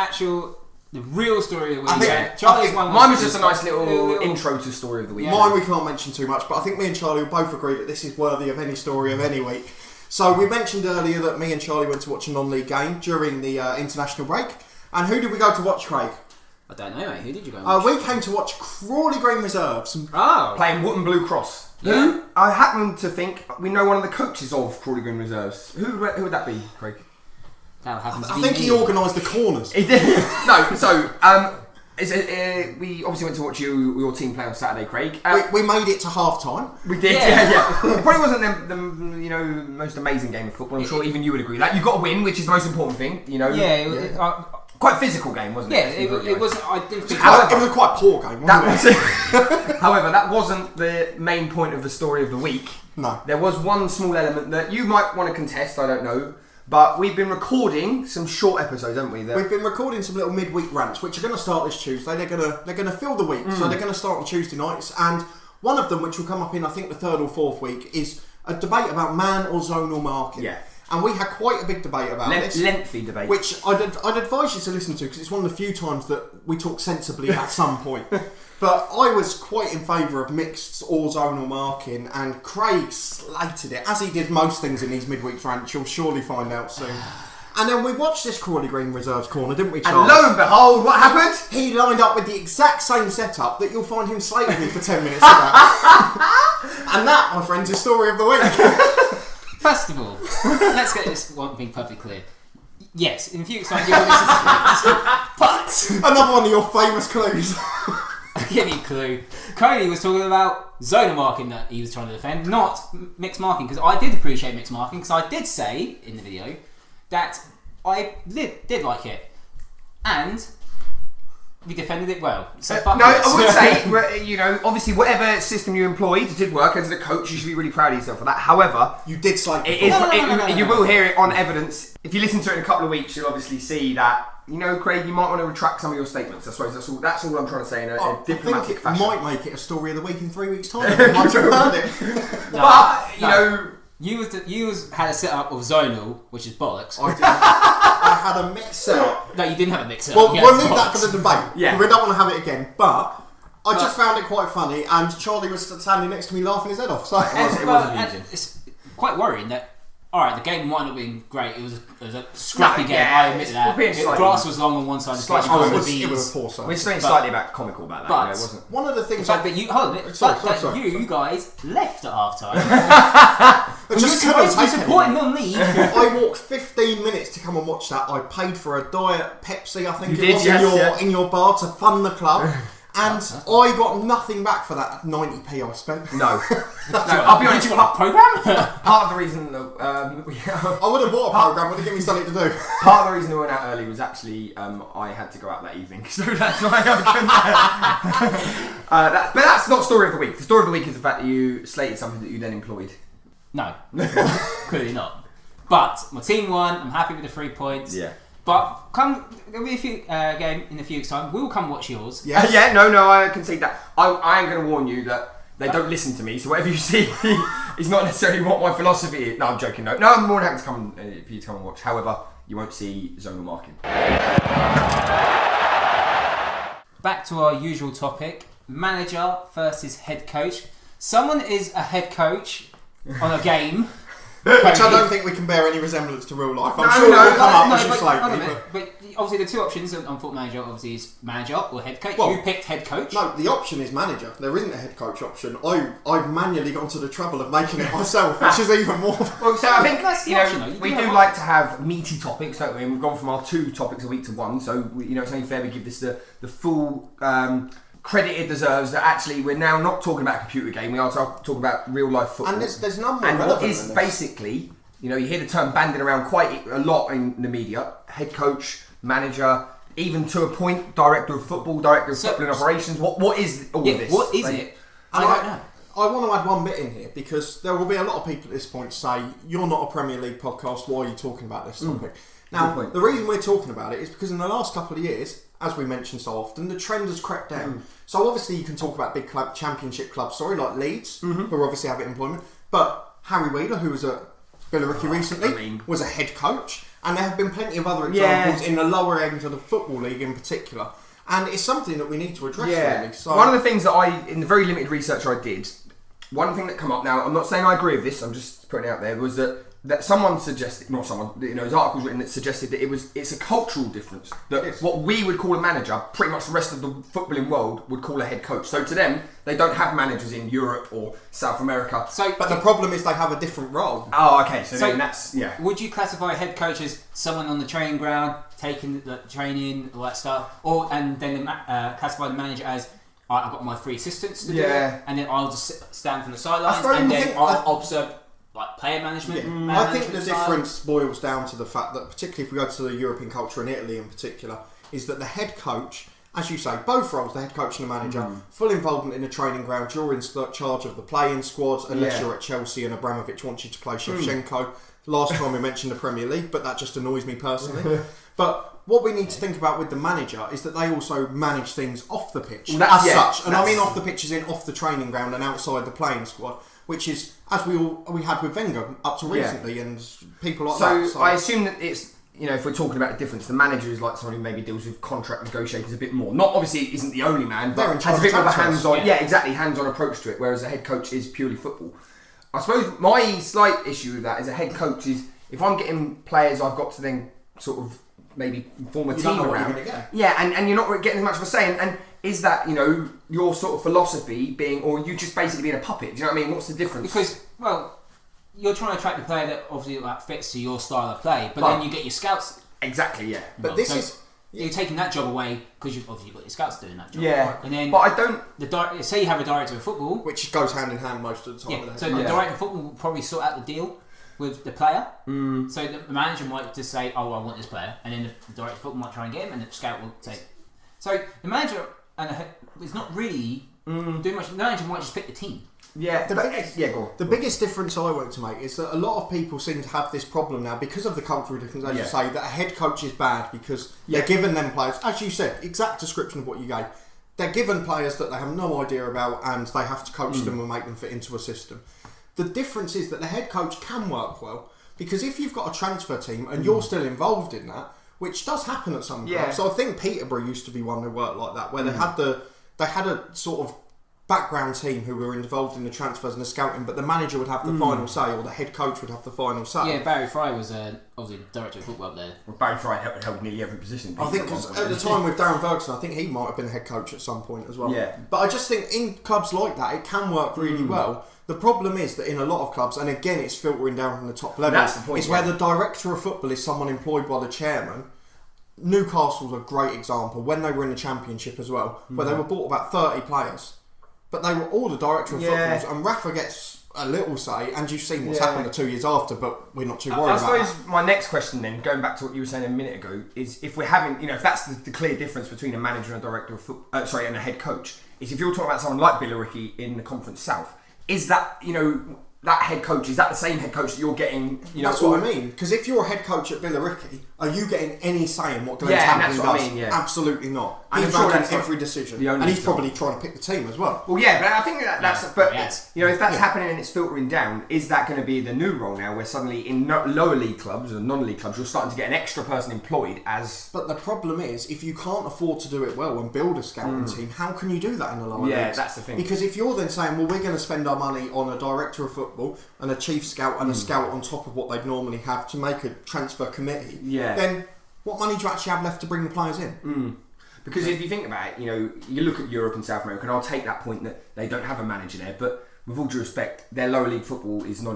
real story of the week. Charlie's one. Mine was just a nice little intro to story of the week. Yeah. Mine we can't mention too much, but I think me and Charlie will both agree that this is worthy of any story of any week. So we mentioned earlier that me and Charlie went to watch a non-league game during the international break. And who did we go to watch, Craig? I don't know, mate. Who did you go and watch? We came to watch Crawley Green Reserves. Playing Wootton Blue Cross. Yeah. Who, I happen to think, we know one of the coaches of Crawley Green Reserves. Who would that be, Craig? That happens to I be think me. he organised the corners. He did. No, so, we obviously went to watch your team play on Saturday, Craig. We made it to half time. We did, yeah. It probably wasn't the most amazing game of football. I'm sure even you would agree. Like, you got to win, which is the most important thing. Yeah. Quite physical game, wasn't it? Yeah, it was. I didn't think. It was a quite poor game, wasn't it? However, that wasn't the main point of the story of the week. No. There was one small element that you might want to contest, I don't know. But we've been recording some short episodes, haven't we? We've been recording some little midweek rants, which are going to start this Tuesday. They're going to fill the week, so they're going to start on Tuesday nights. And one of them, which will come up in I think the third or fourth week, is a debate about man or zonal marking. Yeah. And we had quite a big debate about this. Lengthy debate. Which I'd advise you to listen to, because it's one of the few times that we talk sensibly at some point. But I was quite in favour of mixed or zonal marking, and Craig slated it, as he did most things in these midweek rants. You'll surely find out soon. And then we watched this Crawley Green Reserves corner, didn't we, Charles? And lo and behold, what happened? He lined up with the exact same setup that you'll find him slating me for 10 minutes about. And that, my friends, is story of the week. First of all, let's get this one thing perfectly clear. Yes, in a few weeks' time, you'll listen to this, but Another one of your famous clues. I'll give you a clue. Cody was talking about zonal marking that he was trying to defend, not mixed marking, because I did appreciate mixed marking, because I did say in the video that I did like it, and we defended it well. So fuck no, this. I would say, obviously whatever system you employed did work. As a coach, you should be really proud of yourself for that. However, You did slate it before. is. You will hear it on evidence. If you listen to it in a couple of weeks, you'll obviously see that. Craig, you might want to retract some of your statements. I suppose that's all I'm trying to say in a diplomatic I think it fashion. might make it a story of the week in 3 weeks' time. You might have heard it. No. You had a setup of zonal, which is bollocks. I did. I had a mix setup. No, you didn't have a mix Well, up. we'll leave that for the debate. Yeah. We don't want to have it again. But I just found it quite funny, and Charlie was standing next to me laughing his head off. So It was amusing. It's quite worrying that. Alright, the game might not have been great. It was a scrappy game. I admit that. The grass was long on one side. it was a poor side. We're saying slightly about comical about that. But- it wasn't. One of the The things fact that you you guys left at half time. I You're just supposed to be couldn't take supporting anymore. non-league. I walked 15 minutes to come and watch that. I paid for a diet Pepsi, I think You it did, was, yes, in your bar to fund the club. And I got nothing back for that 90p I spent. No. I'll be honest. Did you want a program? Part of the reason I would have bought a programme, would have given me something to do. part of the reason we went out early was actually I had to go out that evening, so that's why I couldn't. But that's not story of the week. The story of the week is the fact that you slated something that you then employed. No, clearly not. But my team won. I'm happy with the 3 points. Yeah. But there'll be a few game in a few weeks' time. We'll come watch yours. Yes. No, I concede that. I am going to warn you that they don't listen to me, so whatever you see is not necessarily what my philosophy is. No, I'm joking. No, I'm more than happy to come for you to come and watch. However, you won't see zonal marking. Back to our usual topic: manager versus head coach. Someone is a head coach on a game. Which I don't think we can bear any resemblance to real life. I'm sure it will come up as you slate me. But obviously the two options on Football Manager obviously is manager or head coach. Well, you picked head coach. No, the option is manager. There isn't a head coach option. I've manually gone to the trouble of making it myself, which is even more. Well, so I think That's the option, we do like to have meaty topics, don't we? And we've gone from our 2 topics a week to 1, so it's only fair we give this the full credit it deserves. That actually we're now not talking about a computer game. We are talking about real life football. And there's none more and relevant what is than this. basically, you hear the term banded around quite a lot in the media. Head coach, manager, even to a point, director of football, director of football operations. What is all of this? What is it? I don't know. I want to add one bit in here, because there will be a lot of people at this point say, you're not a Premier League podcast, why are you talking about this topic? Now, the reason we're talking about it is because in the last couple of years, as we mentioned so often, the trend has crept down. So obviously you can talk about big club, championship clubs, like Leeds, who obviously have employment, but Harry Wheeler, who was at Billericay recently, was a head coach, and there have been plenty of other examples in the lower end of the Football League in particular. And it's something that we need to address, really. So one of the things that in the very limited research I did, one thing that came up, now I'm not saying I agree with this, I'm just putting it out there, was that that someone suggested, not someone, there's articles written that suggested that it's a cultural difference. That what we would call a manager, pretty much the rest of the footballing world would call a head coach. So to them, they don't have managers in Europe or South America. But the problem is they have a different role. Oh, okay. So then that's, Would you classify a head coach as someone on the training ground, taking the training, all that stuff, and then classify the manager as, I've got my 3 assistants to do it, and then I'll just stand from the sidelines and then I'll observe like player management. I think the difference boils down to the fact that, particularly if we go to the European culture in Italy in particular, is that the head coach, as you say, both roles, the head coach and the manager, full involvement in the training ground. You're in charge of the playing squads, unless you're at Chelsea and Abramovich wants you to play Shevchenko. Last time we mentioned the Premier League, but that just annoys me personally. But what we need to think about with the manager is that they also manage things off the pitch as such. And I mean off the pitch as in off the training ground and outside the playing squad, which is, as we had with Wenger up to recently and people like that. So I assume that it's, if we're talking about the difference, the manager is like someone who maybe deals with contract negotiators a bit more. Not obviously isn't the only man, but has a bit more of a hands-on, hands-on approach to it, whereas a head coach is purely football. I suppose my slight issue with that as a head coach is if I'm getting players I've got to then sort of maybe form a team around. And you're not getting as much of a say. And is that, your sort of philosophy being, or you just basically being a puppet? Do you know what I mean? What's the difference? Because, you're trying to attract the player that obviously fits to your style of play, but then you get your scouts. Exactly, yeah. But you're taking that job away because you've obviously got your scouts doing that job. Yeah. And then, but I don't. Say you have a director of football, which goes hand in hand most of the time. Yeah. So the director of football will probably sort out the deal with the player. So the manager might just say, "Oh, I want this player," and then the director of football might try and get him, and the scout will take. So the manager is not really doing much. The manager might just pick the team. Yeah, go on. The biggest difference I want to make is that a lot of people seem to have this problem now because of the cultural difference, as you say, that a head coach is bad because they're given them players, as you said, exact description of what you gave. They're given players that they have no idea about and they have to coach them and make them fit into a system. The difference is that the head coach can work well because if you've got a transfer team and you're still involved in that, which does happen at some clubs. So I think Peterborough used to be one who worked like that, where they had a sort of background team who were involved in the transfers and the scouting, but the manager would have the final say, or the head coach would have the final say. Yeah, Barry Fry was obviously director of football up there. Well, Barry Fry held nearly every position. I think because at the time with Darren Ferguson, I think he might have been a head coach at some point as well. Yeah. But I just think in clubs like that, it can work really well. The problem is that in a lot of clubs, and again, it's filtering down from the top level, that's the point, where the director of football is someone employed by the chairman. Newcastle's a great example when they were in the Championship as well, where they were bought about 30 players. But they were all the director of footballs, and Rafa gets a little say, and you've seen what's happened the 2 years after, but we're not too worried about that. I suppose my next question then, going back to what you were saying a minute ago, is if we're having, if that's the clear difference between a manager and a director of football, and a head coach, is if you're talking about someone like Billericay in the Conference South, is that, that head coach, is that the same head coach that you're getting? That's what I mean. Because if you're a head coach at Billericay, are you getting any say in what Glenn Tamplin does? Absolutely not. He's making every decision, and he's probably trying to pick the team as well. Well, yeah, but I think that's. But if that's happening and it's filtering down, is that going to be the new role now, where suddenly in lower league clubs or non-league clubs, you're starting to get an extra person employed as? But the problem is, if you can't afford to do it well and build a scouting team, how can you do that in the lower leagues? Yeah, that's the thing. Because if you're then saying, well, we're going to spend our money on a director of football and a chief scout and a scout on top of what they'd normally have to make a transfer committee, then what money do you actually have left to bring the players in? Because if you think about it, you look at Europe and South America, and I'll take that point that they don't have a manager there, but with all due respect, their lower league football is not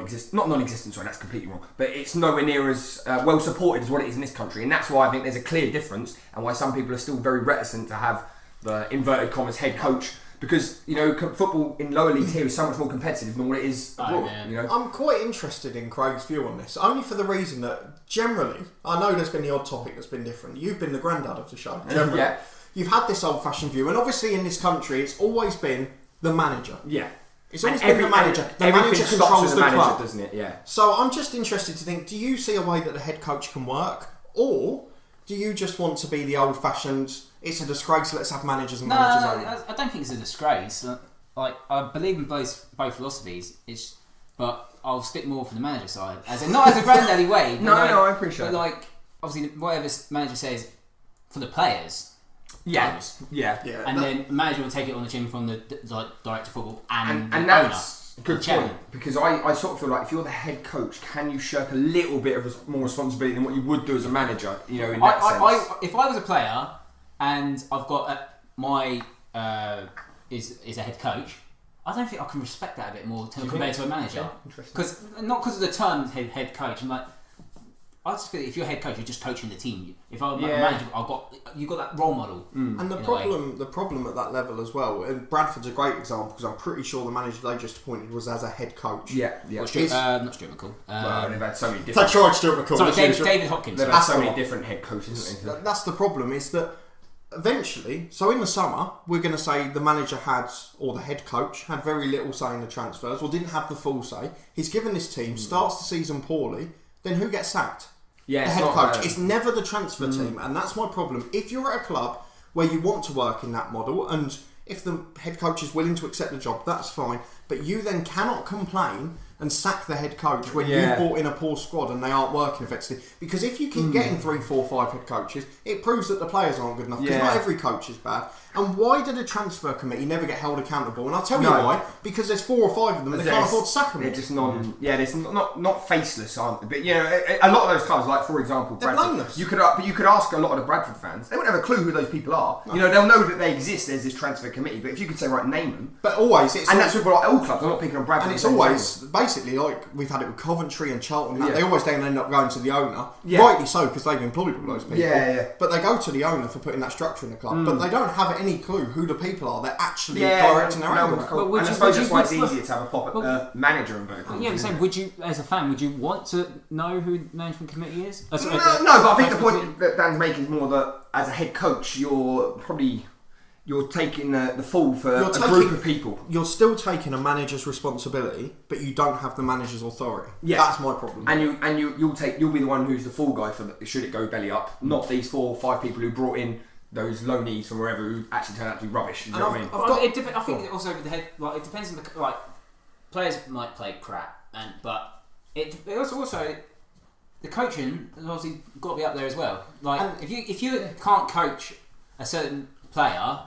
non-existent, sorry, that's completely wrong, but it's nowhere near as well supported as what it is in this country, and that's why I think there's a clear difference, and why some people are still very reticent to have the inverted commas head coach, because football in lower leagues here is so much more competitive than what it is abroad. I'm quite interested in Craig's view on this, only for the reason that generally, I know there's been the odd topic that's been different. You've been the granddad of the show. Yeah. You've had this old-fashioned view, and obviously in this country, it's always been the manager. Yeah. It's always been the manager. The manager controls the club, doesn't it? Yeah. So I'm just interested to think: do you see a way that the head coach can work, or do you just want to be the old-fashioned? It's a disgrace. Let's have managers and managers only. I don't think it's a disgrace. Like I believe in both philosophies. But I'll stick more for the manager side, not as a granddaddy way. No, I appreciate. But obviously, whatever the manager says for the players. Yeah. And then the manager will take it on the chin from the director of football and the that's Good point, because I sort of feel like if you're the head coach, can you shirk a little bit of more responsibility than what you would do as a manager? You know, in that sense. If I was a player and I've got my is a head coach, I don't think I can respect that a bit more compared to a manager. Because not because of the term head coach. I'm like, I just feel if you're a head coach, you're just coaching the team. If I'm a manager, you've got that role model. And the problem at that level as well. And Bradford's a great example because I'm pretty sure the manager they just appointed was as a head coach. Yeah. Not Stuart McCall. Well, they've had so many different. They tried Stuart McCall. Sorry, David Hopkins. They've had so many different head coaches. That's the problem. Is that eventually, so in the summer, we're going to say the manager or the head coach had very little say in the transfers, or didn't have the full say. He's given this team, starts the season poorly, then who gets sacked? Yeah, the head coach. It's never the transfer team, and that's my problem. If you're at a club where you want to work in that model, and if the head coach is willing to accept the job, that's fine. But you then cannot complain and sack the head coach when you've brought in a poor squad and they aren't working effectively. Because if you keep getting 3, 4, 5 head coaches, it proves that the players aren't good enough. Because not every coach is bad. And why did the transfer committee never get held accountable? And I'll tell you why. Because there's 4 or 5 of them and they can't afford to sack them. They're just not faceless, aren't they? But you know, a lot of those clubs, like for example, Bradford, you could ask a lot of the Bradford fans. They wouldn't have a clue who those people are. No. You know, they'll know that they exist. There's this transfer committee. But if you could say, right, name them. But always, that's with all clubs. I'm not picking on Bradford. And it's always basically like we've had it with Coventry and Charlton. They always then end up going to the owner, rightly so, because they've employed all those people. But they go to the owner for putting that structure in the club. But they don't have any clue who the people are. They're actually directing their anger. And I suppose that's why it's easier to have a proper manager involved. Yeah, I'm saying, would you, as a fan, would you want to know who the management committee is? No, but I think the point that Dan's making is more that as a head coach, you're taking the fall for a group of people. You're still taking a manager's responsibility, but you don't have the manager's authority. Yeah, that's my problem. And you'll be the one who's the fall guy for should it go belly up, not these 4 or 5 people who brought in those loanees from wherever who actually turn out to be rubbish. You know what I mean? I think also with the head, like it depends on the players might play crap, but it also the coaching has obviously got to be up there as well. Like if you can't coach a certain player,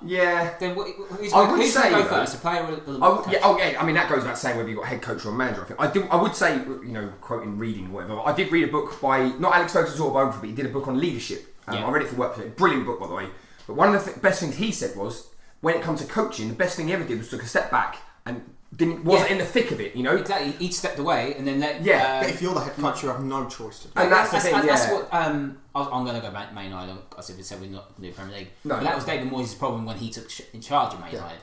then who's going to go first? The player or the coach? I mean that goes without saying whether you've got a head coach or a manager. I would say, you know, quoting reading or whatever. I did read a book by not Alex Ferguson's autobiography, but he did a book on leadership. I read it for work today. Brilliant book, by the way. But one of the best things he said was, when it comes to coaching, the best thing he ever did was took a step back and wasn't in the thick of it, you know? Exactly. He'd stepped away and then let... but if you're the head coach, you have no choice to do. And that's the thing, That's what... I'm going to go back to Man United. I said we're not going to do Premier League. No, but that was David Moyes' problem when he took in charge of Man United.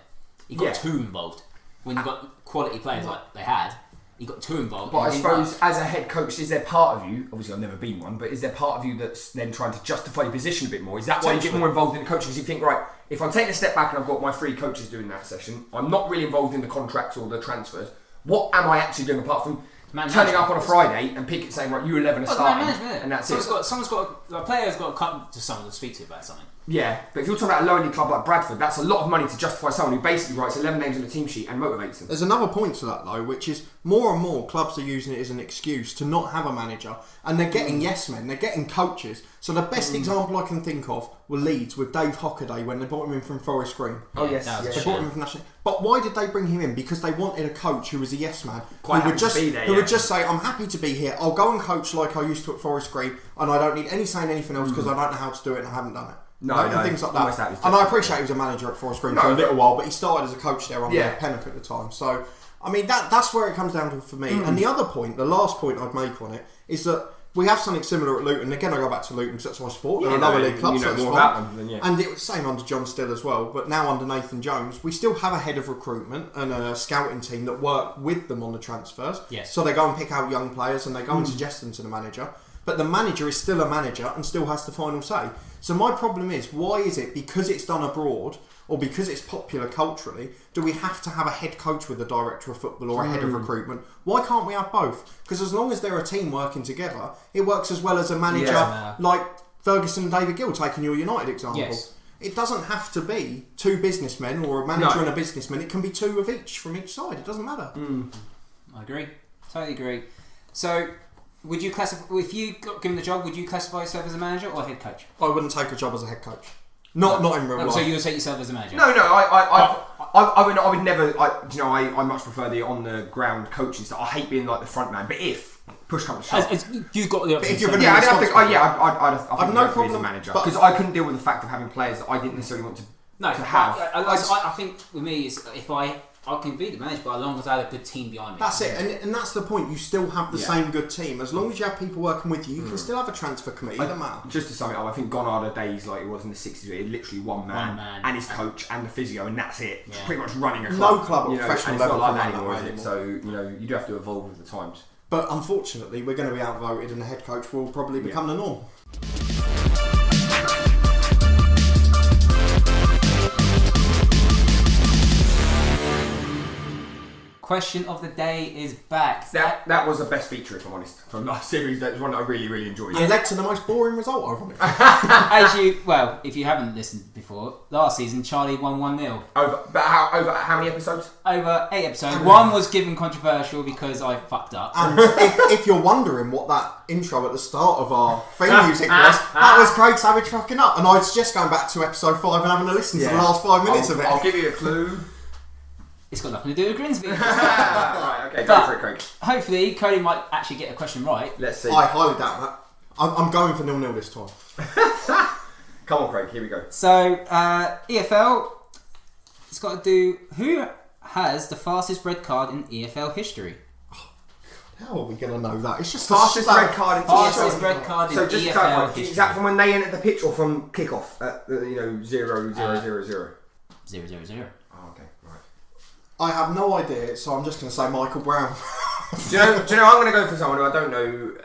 He got too involved. When you got quality players like they had... He got too involved. But I suppose as a head coach, is there part of you, obviously I've never been one, but is there part of you that's then trying to justify your position a bit more? Is that why you get more involved in the coaching? Because you think, right, if I'm taking a step back and I've got my 3 coaches doing that session, I'm not really involved in the contracts or the transfers. What am I actually doing apart from turning up on a Friday and saying, right, you 11 are starting, and that's it? A player's got to come to someone to speak to about something. Yeah, but if you're talking about a low-league club like Bradford, that's a lot of money to justify someone who basically writes 11 names on the team sheet and motivates them. There's another point to that though, which is more and more clubs are using it as an excuse to not have a manager, and they're getting yes men, they're getting coaches. So the best example I can think of were Leeds with Dave Hockaday when they brought him in from Forest Green. Oh yes, they brought him in from National. But why did they bring him in? Because they wanted a coach who was a yes man, who would just say, "I'm happy to be here. I'll go and coach like I used to at Forest Green, and I don't need any saying anything else because I don't know how to do it and I haven't done it." And things like that. And I appreciate he was a manager at Forest Green for a little while, but he started as a coach there under Pennock at the time. So, I mean, that's where it comes down to for me. And the other point, the last point I'd make on it, is that we have something similar at Luton. Again, I go back to Luton because that's my sport. They're another league club, you know more about them than And it was the same under John Still as well, but now under Nathan Jones, we still have a head of recruitment and a scouting team that work with them on the transfers. Yes. So they go and pick out young players and they go and suggest them to the manager. But the manager is still a manager and still has the final say. So my problem is, why is it, because it's done abroad or because it's popular culturally, do we have to have a head coach with a director of football or a head of recruitment? Why can't we have both? Because as long as they're a team working together, it works as well as a manager like Ferguson and David Gill, taking your United example. Yes. It doesn't have to be 2 businessmen or a manager and a businessman. It can be 2 of each from each side. It doesn't matter. I agree. Totally agree. So... would you classify, if you got given the job, would you classify yourself as a manager or a head coach? I wouldn't take a job as a head coach. Not in real life. So you would take yourself as a manager? No. I would never. I much prefer the on the ground coaching stuff. I hate being like the front man. But if push comes to shove, you've got the. If you're going I'd to have no problem as a manager because I couldn't deal with the fact of having players that I didn't necessarily want to have. I think with me is if I can be the manager, but as long as I have a good team behind me. That's it, and that's the point. You still have the same good team as long as you have people working with you. You can still have a transfer committee. Doesn't matter. Just to sum it up, I think gone are the days like it was in the 60s. Where literally one man and his coach and the physio, and that's it. Yeah. Pretty much running a club. No club at professional level. It's not like that anymore, is it? So you do have to evolve with the times. But unfortunately, we're going to be outvoted, and the head coach will probably become the norm. Question of the day is back. That was the best feature, if I'm honest, from last series. That was one that I really, really enjoyed. It led to the most boring result, ironically. If you haven't listened before, last season Charlie won 1-0. Over how many episodes? Over 8 episodes. One was given controversial because I fucked up. And if you're wondering what that intro at the start of our theme music was, that was Craig Savage fucking up. And I was just going back to episode 5 and having a listen to the last 5 minutes of it. I'll give you a clue. It's got nothing to do with Grimsby. Right, okay, go for it, Craig. Hopefully, Cody might actually get a question right. Let's see. I highly doubt that. I'm going for 0-0 this time. Come on, Craig, here we go. So, EFL, it's got to do... Who has the fastest red card in EFL history? How are we going to know that? It's just fastest red card in fastest red card in so just EFL to clarify, history. is that from when they entered the pitch or from kick-off at 0-0-0-0? 0-0-0. Oh, okay, right. I have no idea, so I'm just going to say Michael Brown. do you know? I'm going to go for someone who I don't know.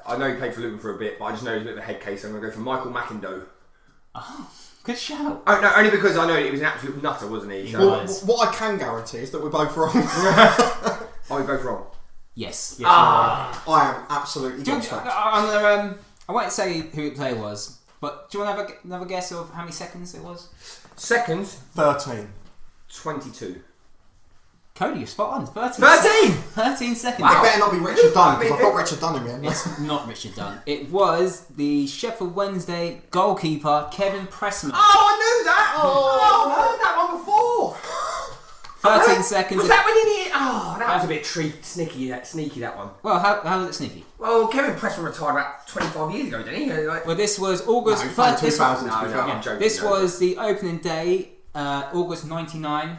I know he played for Luton for a bit, but I just know he's a bit of a head case. So I'm going to go for Michael McIndoe. Oh, good shout. Oh, no, only because I know he was an absolute nutter, wasn't he? Well, what I can guarantee is that we're both wrong. Are we both wrong? Yes. I am absolutely gobsmacked. I won't say who the player was, but do you want to have another guess of how many seconds it was? Seconds? 13. 22. Cody, you're spot on. 13 seconds. Wow. It better not be Richard Dunn, because I've got Richard Dunn again. It's not Richard Dunn. It was the Sheffield Wednesday goalkeeper, Kevin Pressman. Oh, I knew that! Oh, I've heard that one before! 13 seconds. Was that when he needed... Oh, that was a bit sneaky, that one. Well, how was it sneaky? Well, Kevin Pressman retired about 25 years ago, didn't he? Well, this was August... No, 2000. I'm joking. This was the opening day, August 99.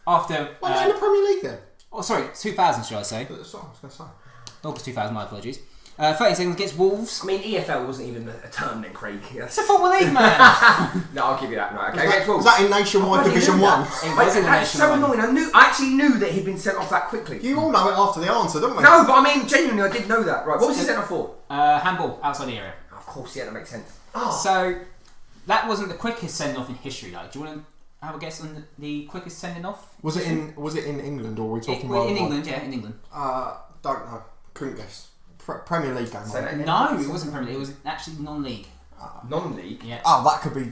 After... Well, in the Premier League then? Oh, sorry, 2000, should I say. That's what I was going to say. August 2000, my apologies. 13 seconds against Wolves. I mean, EFL wasn't even a term then, Craig. It's a football league, man. No, I'll give you that. Right, okay, was that in Nationwide Division 1? That's so annoying. I actually knew that he'd been sent off that quickly. You all know it after the answer, don't we? No, but I mean, genuinely, I did know that. Right, what was he sent off for? Handball, outside the area. Of course, yeah, that makes sense. So, that wasn't the quickest send-off in history, though. Do you want to have a guess on the quickest sending off? Was it in England, or were we talking about... In England, yeah, in England. Don't know. Couldn't guess. Premier League game. No, it wasn't Premier League. It was actually non-league. Non-league? Yeah. Oh, that could be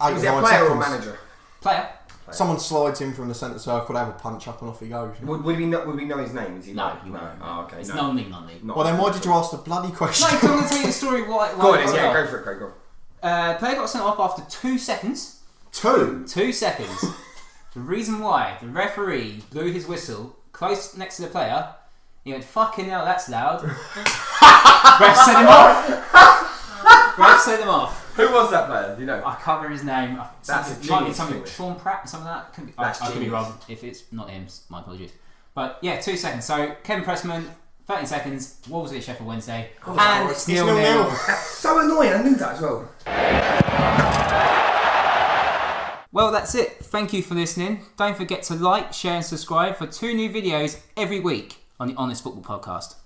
8 Was it a player or a manager? Player. Someone slides in from the centre circle, they have a punch up and off he goes. Would we know his name? Is he No, like, you won't. Oh, okay. It's no. non-league. Well, then why did you ask the bloody question? No, I'm going to tell you the story. Why Go on, yeah, go for it, Craig. Go on. Player got sent off after 2 seconds. 2 seconds. The reason why the referee blew his whistle close next to the player, he went, "Fucking hell, that's loud." Ref sent him off. Who was that player? Do you know? I can't remember his name. That's a might be genius, something isn't it? Sean Pratt, something like that. I could be genius. wrong. If it's not him, my apologies. But yeah, 2 seconds. So Kevin Pressman, 13 seconds. Wolves at Sheffield Wednesday, and it's 0-0. That's so annoying. I knew that as well. Well, that's it. Thank you for listening. Don't forget to like, share and subscribe for 2 new videos every week on the Honest Football Podcast.